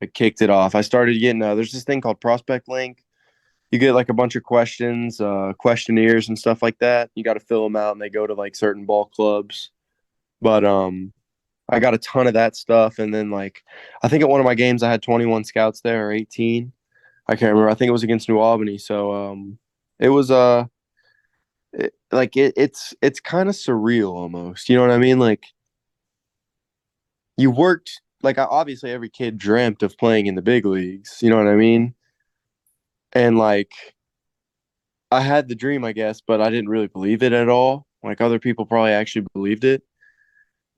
it kicked it off. I started getting there's this thing called Prospect Link. You get like a bunch of questions, questionnaires and stuff like that. You got to fill them out, and they go to like certain ball clubs. But I got a ton of that stuff, and then like I think at one of my games I had 21 scouts there or 18. I can't remember. I think it was against New Albany. So it was it's kind of surreal almost. You know what I mean? Like you worked like obviously every kid dreamt of playing in the big leagues. You know what I mean? And like I had the dream, I guess, but I didn't really believe it at all. Like other people probably actually believed it.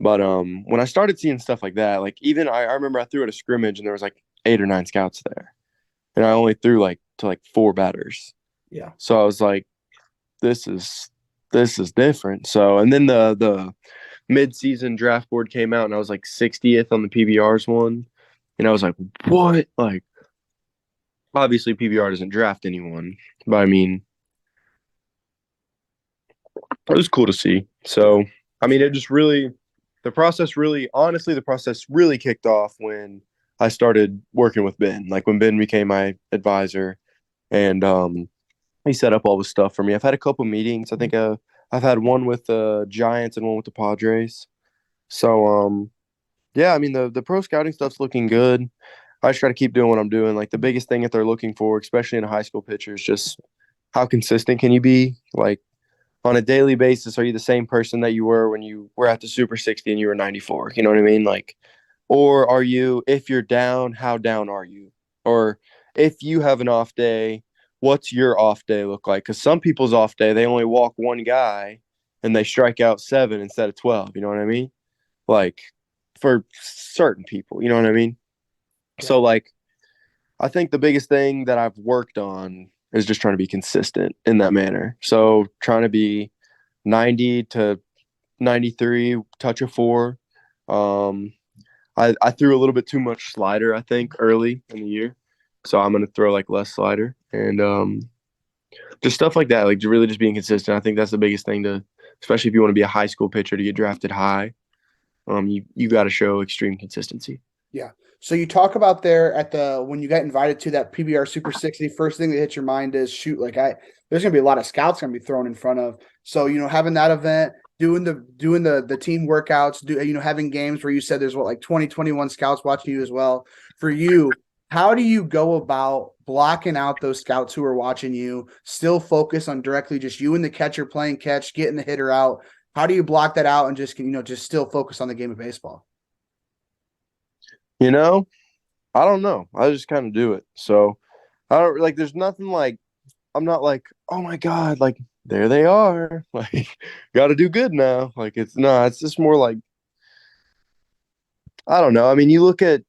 But when I started seeing stuff like that, like even I remember I threw at a scrimmage and there was like 8 or 9 scouts there. And I only threw like to like 4 batters. Yeah. So I was like, this is this is different. So and then the mid season draft board came out and I was like 60th on the PBRs one. And I was like, what? Like obviously PBR doesn't draft anyone, but I mean it was cool to see. So, I mean, it just really, the process really kicked off when I started working with Ben. Like when Ben became my advisor, and he set up all this stuff for me. I've had a couple meetings. I think I've had one with the Giants and one with the Padres. So, yeah, I mean, the pro scouting stuff's looking good. I just try to keep doing what I'm doing. Like the biggest thing that they're looking for, especially in a high school pitcher, is just how consistent can you be? Like on a daily basis, are you the same person that you were when you were at the Super 60 and you were 94? You know what I mean? Like, or are you, if you're down, how down are you? Or if you have an off day, what's your off day look like? Because some people's off day, they only walk one guy and they strike out 7 instead of 12. You know what I mean? Like, for certain people, you know what I mean? Yeah. So, like, I think the biggest thing that I've worked on is just trying to be consistent in that manner. So trying to be 90 to 93, touch of 4. Um, I threw a little bit too much slider, I think, early in the year. So I'm gonna throw like less slider and just stuff like that. Like really just being consistent. I think that's the biggest thing to, especially if you want to be a high school pitcher to get drafted high. You got to show extreme consistency. Yeah. So you talk about there at the when you got invited to that PBR Super 60, first thing that hits your mind is shoot, like there's gonna be a lot of scouts gonna be thrown in front of. So, having that event, doing the team workouts, having games where you said there's what like 20, 21 scouts watching you as well. For you, how do you go about blocking out those scouts who are watching you, still focus on directly just you and the catcher playing catch, getting the hitter out? How do you block that out and just still focus on the game of baseball? You know, I don't know. I just kind of do it. So I don't like. There's nothing like. I'm not like, oh my god, like there they are. Like, got to do good now. Like it's no. It's just more like I don't know. I mean, you look at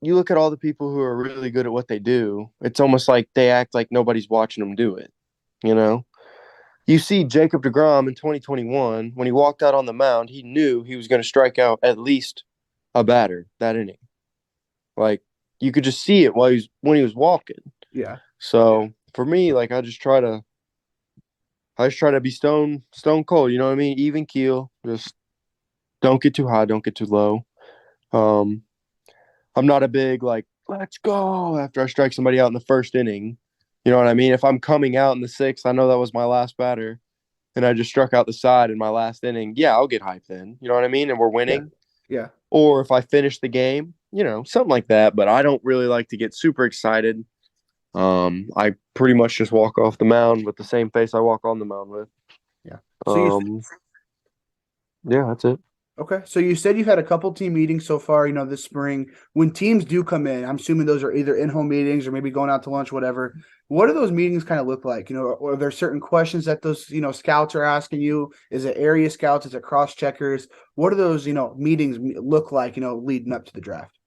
all the people who are really good at what they do. It's almost like they act like nobody's watching them do it. You know. You see Jacob DeGrom in 2021 when he walked out on the mound. He knew he was going to strike out at least a batter that inning. Like you could just see it when he was walking. Yeah. So for me, like I just try to be stone cold. You know what I mean? Even keel. Just don't get too high, don't get too low. I'm not a big like let's go after I strike somebody out in the first inning. You know what I mean? If I'm coming out in the sixth, I know that was my last batter, and I just struck out the side in my last inning. Yeah, I'll get hyped then. You know what I mean? And we're Yeah. winning. Yeah. Or if I finish the game, something like that. But I don't really like to get super excited. I pretty much just walk off the mound with the same face I walk on the mound with. Yeah. Um, yeah, that's it. Okay. So you said you've had a couple team meetings so far, this spring. When teams do come in, I'm assuming those are either in-home meetings or maybe going out to lunch, whatever. What do those meetings kind of look like? Are there certain questions that those, scouts are asking you? Is it area scouts? Is it cross checkers? What do those, meetings look like, leading up to the draft?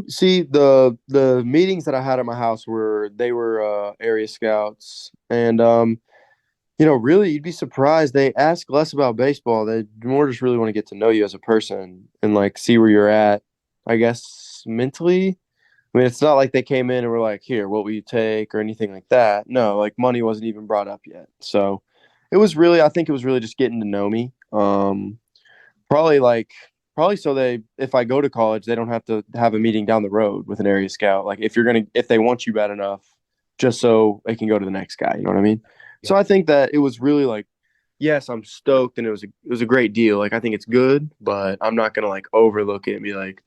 See the meetings that I had at my house were area scouts, and really you'd be surprised they ask less about baseball. They more just really want to get to know you as a person and like see where you're at, I guess mentally. I mean, it's not like they came in and were like, "Here, what will you take?" or anything like that. No, like money wasn't even brought up yet. So I think it was really just getting to know me. Probably like probably so if I go to college, they don't have to have a meeting down the road with an area scout. Like if they want you bad enough, just so they can go to the next guy. You know what I mean? Yeah. So I think that it was really like, yes, I'm stoked, and it was a great deal. Like I think it's good, but I'm not gonna like overlook it and be like,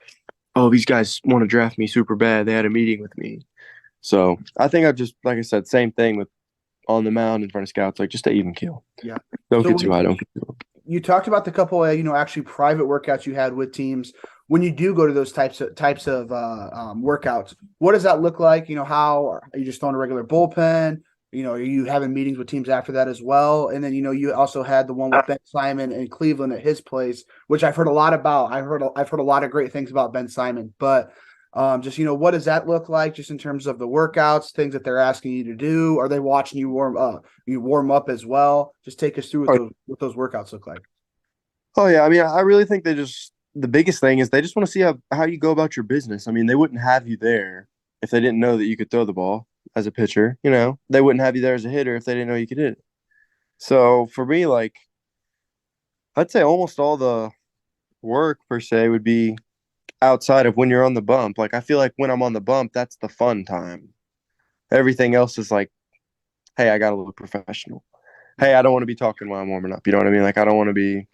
oh, these guys want to draft me super bad. They had a meeting with me. So I think I just, like I said, same thing with on the mound in front of scouts, like just to even kill. Yeah. Don't So get too high. Don't get too low. you talked about the couple of, actually private workouts you had with teams. When you do go to those types of workouts, what does that look like? How are you just throwing a regular bullpen? Are you having meetings with teams after that as well? And then, you also had the one with Ben Simon in Cleveland at his place, which I've heard a lot about. I've heard a lot of great things about Ben Simon, but just, what does that look like just in terms of the workouts, things that they're asking you to do? Are they watching you warm up as well? Just take us through what those workouts look like. Oh yeah, I mean, I really think the biggest thing is they just want to see how you go about your business. I mean, they wouldn't have you there if they didn't know that you could throw the ball as a pitcher. They wouldn't have you there as a hitter if they didn't know you could hit it. So for me, like I'd say almost all the work per se would be outside of when you're on the bump. Like I feel like when I'm on the bump, that's the fun time. Everything else is like, hey, I gotta look professional. Hey, I don't want to be talking while I'm warming up. You know what I mean? Like I don't want to be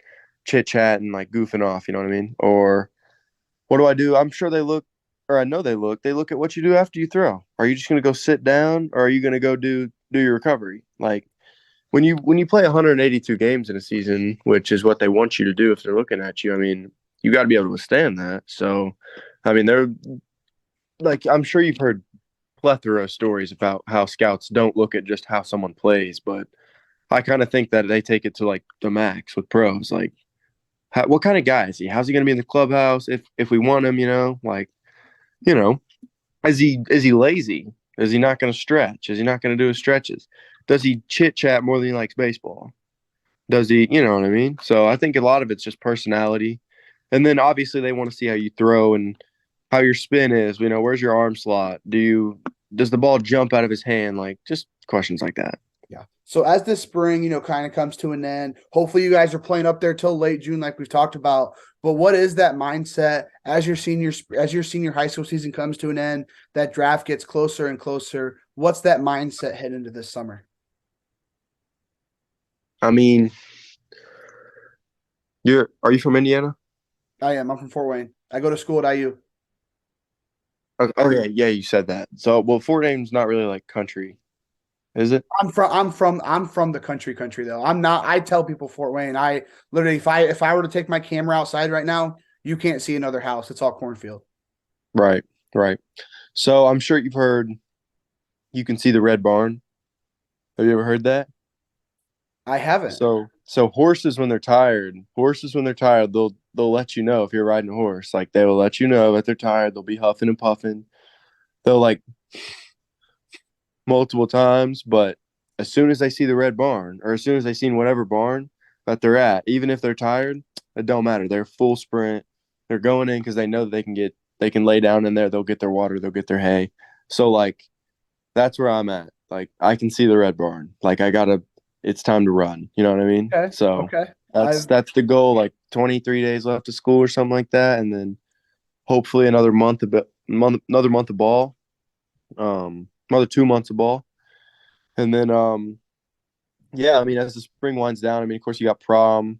chit chatting, like goofing off. You know what I mean? Or what do I do? I'm sure they look, or I know they look. They look at what you do after you throw. Are you just gonna go sit down, or are you gonna go do your recovery? Like when you play 182 games in a season, which is what they want you to do if they're looking at you. I mean, you got to be able to withstand that. So, I mean, they're like I'm sure you've heard plethora of stories about how scouts don't look at just how someone plays, but I kind of think that they take it to like the max with pros. Like, what kind of guy is he? How's he going to be in the clubhouse if we want him? You know, is he lazy? Is he not going to stretch? Is he not going to do his stretches? Does he chit chat more than he likes baseball? Does he? You know what I mean? So I think a lot of it's just personality, and then obviously they want to see how you throw and how your spin is. Where's your arm slot? Does the ball jump out of his hand? Like just questions like that. Yeah. So as this spring, kind of comes to an end, hopefully you guys are playing up there till late June, like we've talked about. But what is that mindset as your senior high school season comes to an end, that draft gets closer and closer? What's that mindset heading into this summer? I mean, are you from Indiana? I am. I'm from Fort Wayne. I go to school at IU. Okay, yeah, you said that. So, well, Fort Wayne's not really like country, is it? I'm from the country though. I'm not. I tell people Fort Wayne. I literally, if I were to take my camera outside right now, you can't see another house. It's all cornfield. Right, right. So I'm sure you've heard you can see the red barn. Have you ever heard that? I haven't. So horses when they're tired, they'll let you know if you're riding a horse. Like they will let you know that they're tired. They'll be huffing and puffing. They'll like multiple times, but as soon as they see the red barn or as soon as they seen whatever barn that they're at, even if they're tired, it don't matter. They're full sprint. They're going in because they know that they can lay down in there. They'll get their water. They'll get their hay. So like that's where I'm at. Like I can see the red barn. Like it's time to run. You know what I mean? Okay. So Okay. that's the goal. Like 23 days left of school or something like that, and then hopefully another month of ball. another 2 months of ball. And then yeah, I mean, as the spring winds down, I mean, of course you got prom,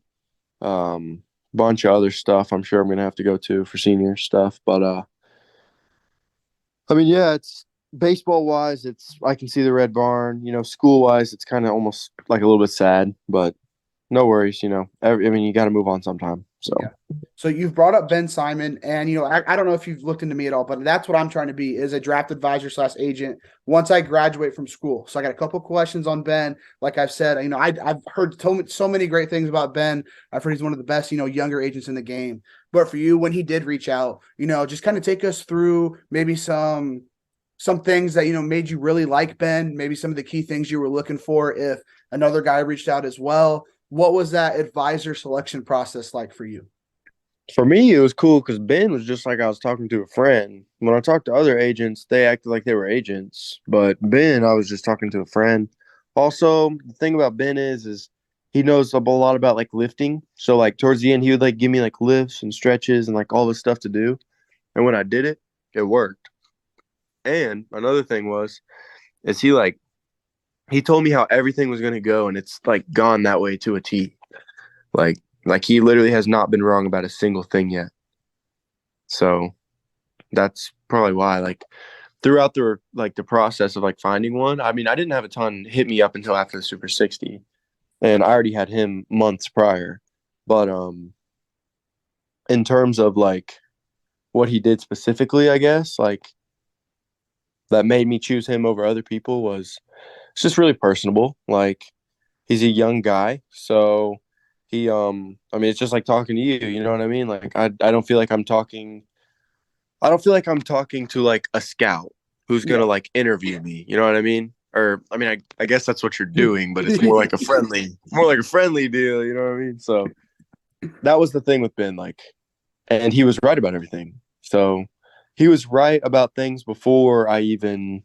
bunch of other stuff I'm sure I'm gonna have to go to for senior stuff. But I mean, yeah, it's baseball wise, it's I can see the red barn. School wise, it's kind of almost like a little bit sad, but no worries. I mean, you got to move on sometime. So Yeah. So you've brought up Ben Simon, and I don't know if you've looked into me at all, but that's what I'm trying to be is a draft advisor / agent once I graduate from school. So I got a couple questions on Ben. Like I've said, I've heard so many great things about Ben. I've heard he's one of the best, younger agents in the game. But for you, when he did reach out, just kind of take us through maybe some things that made you really like Ben, maybe some of the key things you were looking for if another guy reached out as well. What was that advisor selection process like for you? for me, it was cool because Ben was just like I was talking to a friend. When I talked to other agents, they acted like they were agents, but Ben, I was just talking to a friend. Also, the thing about Ben is he knows a lot about like lifting. So like towards the end, he would like give me like lifts and stretches and like all this stuff to do. And when I did it, it worked. And another thing is he told me how everything was gonna go, and it's like gone that way to a T. Like like he literally has not been wrong about a single thing yet. So that's probably why like throughout the process of like finding one, I mean I didn't have a ton hit me up until after the Super 60, and I already had him months prior. But in terms of like what he did specifically, I guess like that made me choose him over other people was it's just really personable. Like he's a young guy, so he I mean it's just like talking to you, you know what I mean? Like I don't feel like I'm talking to like a scout who's Yeah. gonna like interview me, you know what I mean? Or I mean I guess that's what you're doing, but it's more like a friendly deal, you know what I mean? So that was the thing with Ben, like and he was right about everything. So he was right about things before I even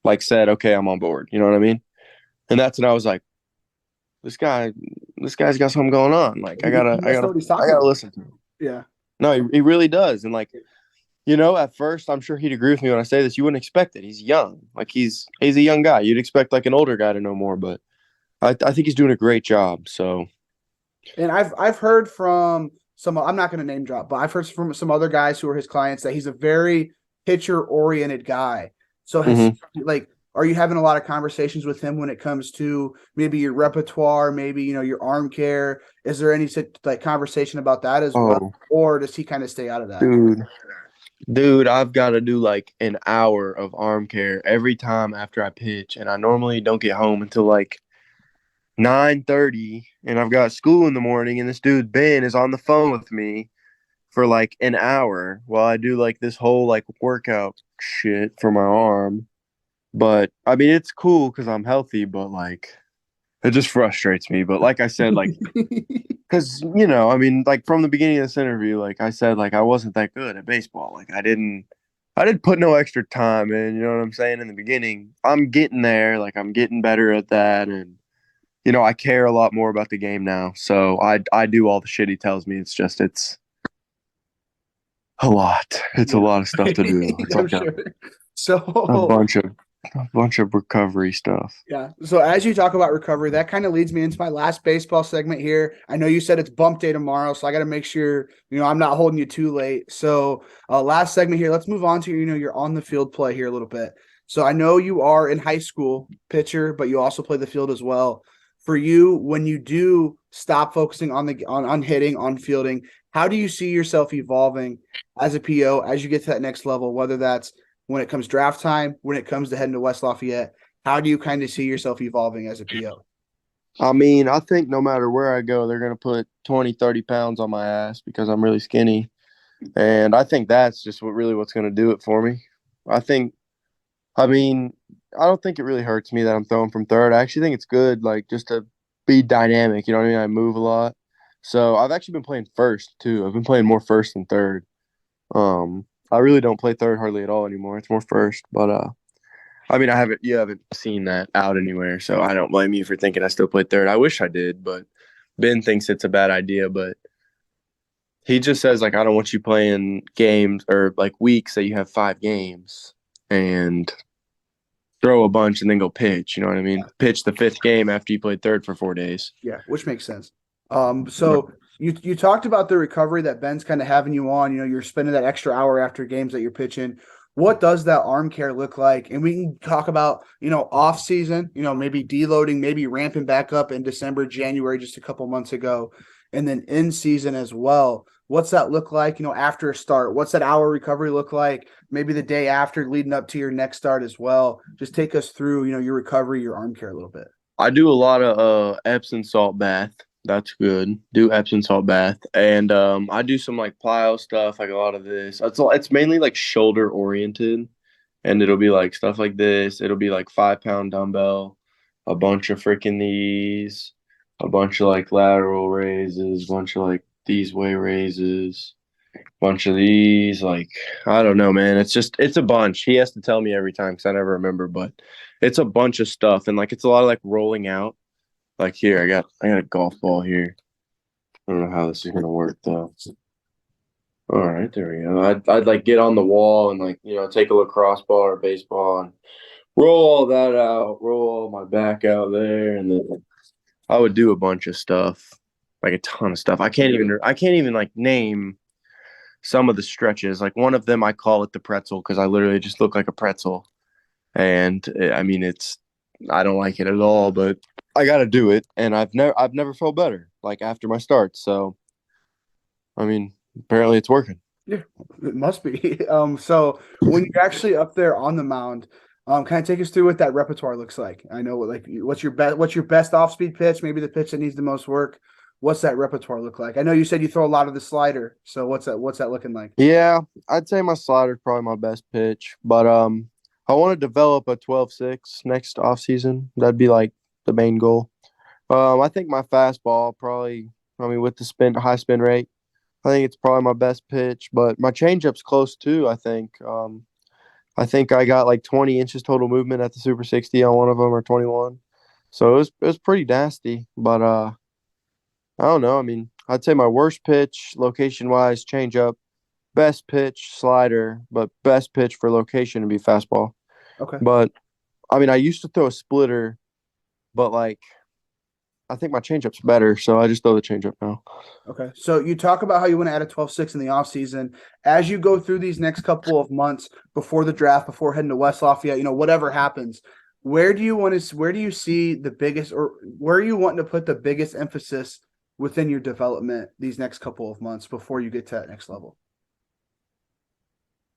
like said, okay, I'm on board. You know what I mean? And that's when I was like, this guy, this guy's got something going on. Like He, he must know what he's I talking gotta about. listen to him. Yeah. No, he really does. And like, at first I'm sure he'd agree with me when I say this. You wouldn't expect it. He's young. Like he's a young guy. You'd expect like an older guy to know more, but I think he's doing a great job. So And I've heard from some, I'm not going to name drop, but I've heard from some other guys who are his clients that he's a very pitcher oriented guy. So has mhm. like, are you having a lot of conversations with him when it comes to maybe your repertoire, maybe your arm care? Is there any like conversation about that as well, Oh, or does he kind of stay out of that? dude. Dude, I've got to do like an hour of arm care every time after I pitch, and I normally don't get home until like 9:30, and I've got school in the morning, and this dude Ben is on the phone with me for like an hour while I do like this whole like workout shit for my arm. But I mean, it's cool because I'm healthy, but like it just frustrates me. But like I said, like because I mean, like from the beginning of this interview, like I said, like I wasn't that good at baseball. Like I didn't put no extra time in. You know what I'm saying? In the beginning, I'm getting there. Like I'm getting better at that, and I care a lot more about the game now. So I do all the shit he tells me. It's a lot. It's a Yeah, lot of stuff to do. It's I'm like sure. a So bunch of recovery stuff. yeah. So as you talk about recovery, that kind of leads me into my last baseball segment here. I know you said it's bump day tomorrow, so I got to make sure I'm not holding you too late. So last segment here. Let's move on to your on the field play here a little bit. So I know you are in high school pitcher, but you also play the field as well. For you, when you do stop focusing on hitting, on fielding, how do you see yourself evolving as a PO as you get to that next level? Whether that's when it comes draft time, when it comes to heading to West Lafayette, how do you kind of see yourself evolving as a PO? I mean, I think no matter where I go, they're going to put 20, 30 pounds on my ass because I'm really skinny. And I think that's just what's going to do it for me. I think, I mean, I don't think it really hurts me that I'm throwing from third. I actually think it's good, like, just to be dynamic. You know what I mean? I move a lot. So I've actually been playing first, too. I've been playing more first than third. I really don't play third hardly at all anymore. It's more first. But, I mean, you haven't seen that out anywhere, so I don't blame you for thinking I still play third. I wish I did, but Ben thinks it's a bad idea. But he just says like, I don't want you playing games or like weeks that you have 5 games, and throw a bunch and then go pitch. You know what I mean? Pitch the fifth game after you played third for 4 days. Yeah, which makes sense. So you talked about the recovery that Ben's kind of having you on. You know, you're spending that extra hour after games that you're pitching. What does that arm care look like? And we can talk about, off season, maybe deloading, maybe ramping back up in December, January, just a couple months ago, and then in season as well. What's that look like, after a start? What's that hour recovery look like? Maybe the day after leading up to your next start as well. Just take us through, your recovery, your arm care a little bit. I do a lot of Epsom salt bath. That's good. Do Epsom salt bath, and I do some like plyo stuff, like a lot of this. It's mainly like shoulder oriented, and it'll be like stuff like this. It'll be like 5 pound dumbbell, a bunch of freaking these, a bunch of like lateral raises, a bunch of like these way raises, a bunch of these. Like I don't know, man. It's a bunch. He has to tell me every time because I never remember, but it's a bunch of stuff, and like it's a lot of like rolling out. Like here, I got a golf ball here. I don't know how this is gonna work though. All right, there we go. I'd like get on the wall and like take a lacrosse ball or baseball and roll all that out, roll all my back out there, and then I would do a bunch of stuff, like a ton of stuff. I can't even like name some of the stretches. Like one of them, I call it the pretzel because I literally just look like a pretzel, and I mean I don't like it at all, but I got to do it, and I've never felt better like after my start. So, I mean, apparently it's working. Yeah, it must be. So when you're actually up there on the mound, kind of take us through what that repertoire looks like. I know what's your best off speed pitch, maybe the pitch that needs the most work. What's that repertoire look like? I know you said you throw a lot of the slider. So what's that looking like? Yeah, I'd say my slider's probably my best pitch, but I want to develop a 12-6 next off season. That'd be like the main goal. I think my fastball probably, I mean, with the high spin rate, I think it's probably my best pitch, but my changeup's close too, I think. I think I got like 20 inches total movement at the Super 60 on one of them or 21. So it was pretty nasty, but I don't know. I mean, I'd say my worst pitch location wise, changeup, best pitch slider, but best pitch for location would be fastball. Okay. But I mean, I used to throw a splitter, but like I think my changeup's better, so I just throw the changeup now. Okay. So you talk about how you want to add a 12-6 in the offseason. As you go through these next couple of months before the draft, before heading to West Lafayette, whatever happens, where do you see the biggest, or where are you wanting to put the biggest emphasis within your development these next couple of months before you get to that next level?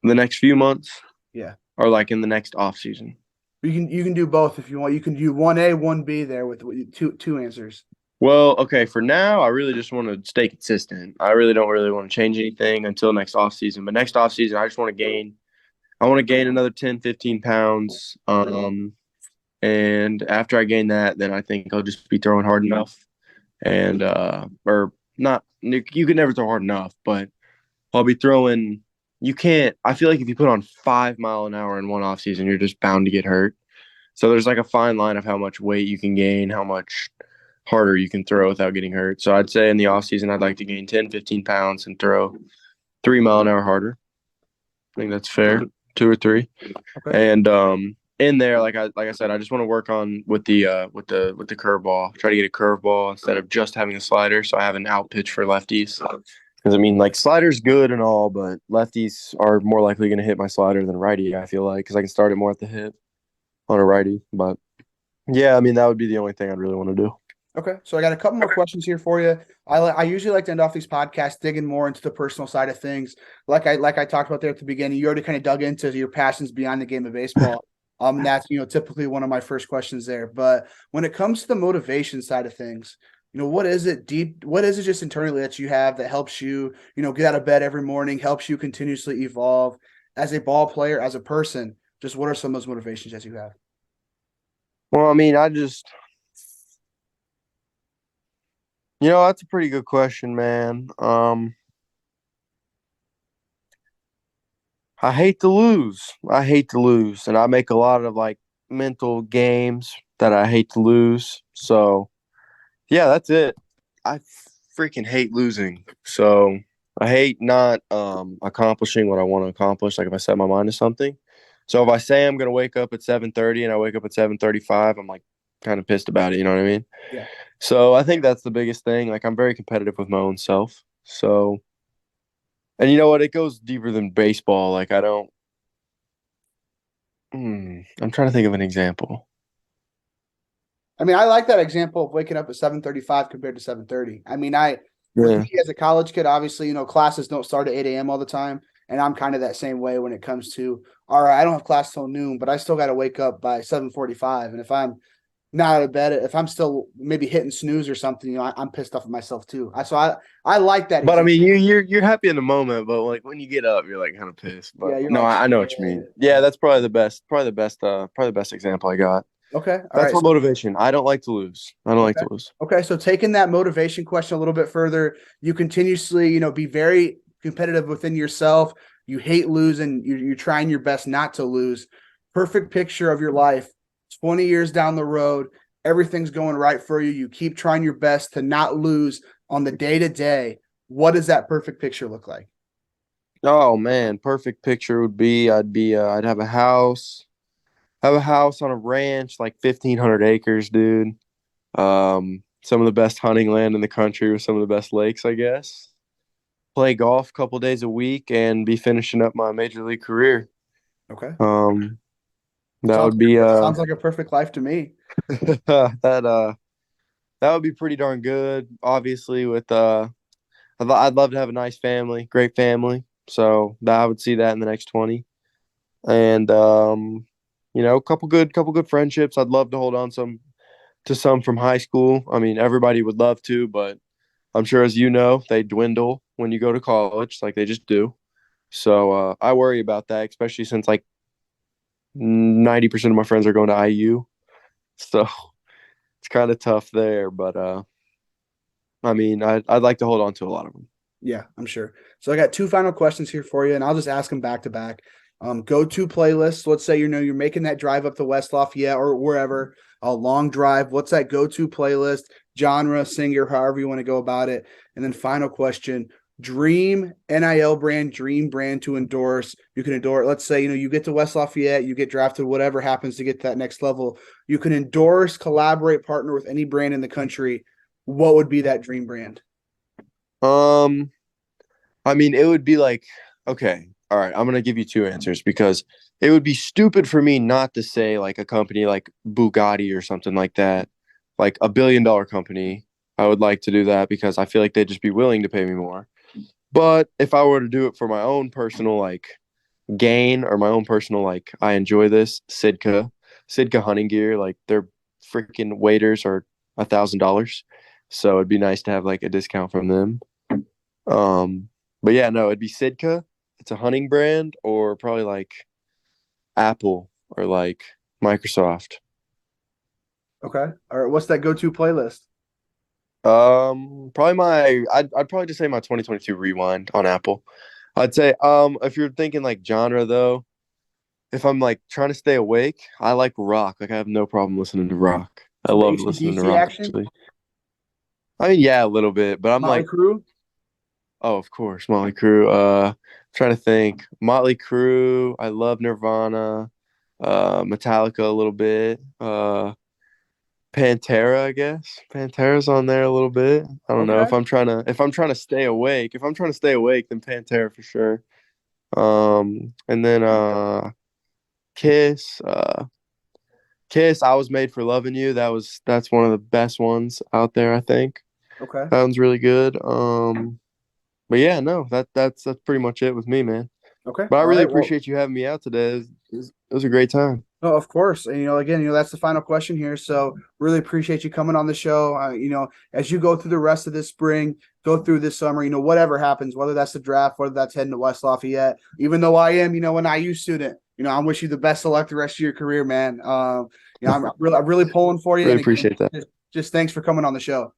The next few months, Yeah. or like in the next off season. You can do both if you want. You can do 1A, 1B there with two answers. Well, okay, for now, I really just want to stay consistent. I really don't really want to change anything until next off season. But next off season, I just want to gain. I want to gain another 10, 15 pounds. And after I gain that, then I think I'll just be throwing hard enough. And or not, you can never throw hard enough, but I'll be throwing. You can't. I feel like if you put on 5 mile an hour in one off season, you're just bound to get hurt. So there's like a fine line of how much weight you can gain, how much harder you can throw without getting hurt. So I'd say in the off season, I'd like to gain 10, 15 pounds and throw 3 mile an hour harder. I think that's fair, 2 or 3. Okay. And in there, like I said, I just want to work on with the curveball. Try to get a curveball instead of just having a slider, so I have an out pitch for lefties. Because I mean, like slider's good and all, but lefties are more likely going to hit my slider than righty. I feel like because I can start it more at the hip on a righty. But yeah, I mean that would be the only thing I'd really want to do. Okay, so I got a couple more questions here for you. I usually like to end off these podcasts digging more into the personal side of things. Like I talked about there at the beginning, you already kind of dug into your passions beyond the game of baseball. And that's typically one of my first questions there. But when it comes to the motivation side of things, what is it deep? What is it just internally that you have that helps you, get out of bed every morning, helps you continuously evolve as a ball player, as a person? Just what are some of those motivations that you have? Well, I mean, that's a pretty good question, man. I hate to lose. I hate to lose, and I make a lot of like mental games that I hate to lose. So, yeah, that's it. I freaking hate losing. So, I hate not accomplishing what I want to accomplish. Like if I set my mind to something, So if I say I'm gonna wake up at 7:30 and I wake up at 7:35, I'm like kind of pissed about it. You know what I mean? Yeah. So I think that's the biggest thing. Like I'm very competitive with my own self. So, and you know what? It goes deeper than baseball. Like I don't. I'm trying to think of an example. I mean, I like that example of waking up at 7:35 compared to 7:30. I mean, for Yeah. me as a college kid, obviously, classes don't start at 8 a.m. all the time. And I'm kind of that same way when it comes to, all right, I don't have class till noon, but I still got to wake up by 7:45. And if I'm not out of bed, if I'm still maybe hitting snooze or something, I'm pissed off at myself too. I like that But I example. mean, you're happy in the moment, but like when you get up, you're like kind of pissed. Yeah, But you're no, like, I know what you mean. Yeah, that's probably the best example I got. okay, all That's right. for motivation. I don't like to lose. I don't like Okay. to lose. Okay. So taking that motivation question a little bit further, you continuously, be very competitive within yourself. You hate losing. You're trying your best not to lose. Perfect picture of your life. 20 years down the road, everything's going right for you. You keep trying your best to not lose on the day to day. What does that perfect picture look like? Oh man, perfect picture would be I'd have a house on a ranch, like 1,500 acres, dude. Some of the best hunting land in the country with some of the best lakes, I guess. Play golf a couple days a week and be finishing up my major league career. Okay. Um, that Sounds would be sounds like a perfect life to me. that that would be pretty darn good. Obviously, with I'd love to have a nice family, great family. So that I would see that in the next 20. And couple good friendships. I'd love to hold on some from high school. I mean, everybody would love to, but I'm sure as you know, they dwindle when you go to college, like they just do. So I worry about that, especially since like 90% of my friends are going to IU. So it's kind of tough there, but I mean, I'd like to hold on to a lot of them. Yeah, I'm sure. So I got two final questions here for you, and I'll just ask them back to back. Go-to playlists. Let's say you're making that drive up to West Lafayette or wherever, a long drive. What's that go-to playlist? Genre, singer, however you want to go about it. And then final question: dream NIL brand, dream brand to endorse. You can endorse. Let's say you get to West Lafayette, you get drafted, whatever happens to get to that next level. You can endorse, collaborate, partner with any brand in the country. What would be that dream brand? Um, I mean, it would be like, okay, all right, I'm gonna give you two answers because it would be stupid for me not to say like a company like Bugatti or something like that, like $1 billion company. I would like to do that because I feel like they'd just be willing to pay me more. But if I were to do it for my own personal like gain or my own personal like I enjoy this, Sitka hunting gear, like their freaking waders are $1,000. So it'd be nice to have like a discount from them. Um, but yeah, no, it'd be Sitka. It's a hunting brand, or probably like Apple or like Microsoft. Okay. All right. What's that go-to playlist? Probably I'd probably just say my 2022 Rewind on Apple. I'd say if you're thinking like genre though, if I'm like trying to stay awake, I like rock. Like I have no problem listening to rock. I Some love listening to AC/DC rock action? actually. I mean, yeah, a little bit, but I'm Motley like, Crue? oh, of course, Motley Crue. Trying to think. Motley Crue. I love Nirvana. Metallica a little bit. Pantera, I guess. Pantera's on there a little bit. I don't know Okay. if I'm trying to stay awake. If I'm trying to stay awake, then Pantera for sure. And then Kiss. Kiss. I was made for loving you. That's one of the best ones out there. I think Okay. that one's really good. But yeah, no, that's pretty much it with me, man. Okay. But I All really right. Well, appreciate you having me out today. It was a great time. no, of course. And, again, that's the final question here. So really appreciate you coming on the show. As you go through the rest of this spring, go through this summer, whatever happens, whether that's the draft, whether that's heading to West Lafayette, even though I am, an IU student, I wish you the best of luck the rest of your career, man. I'm really pulling for you. Really And again, appreciate that. just thanks for coming on the show.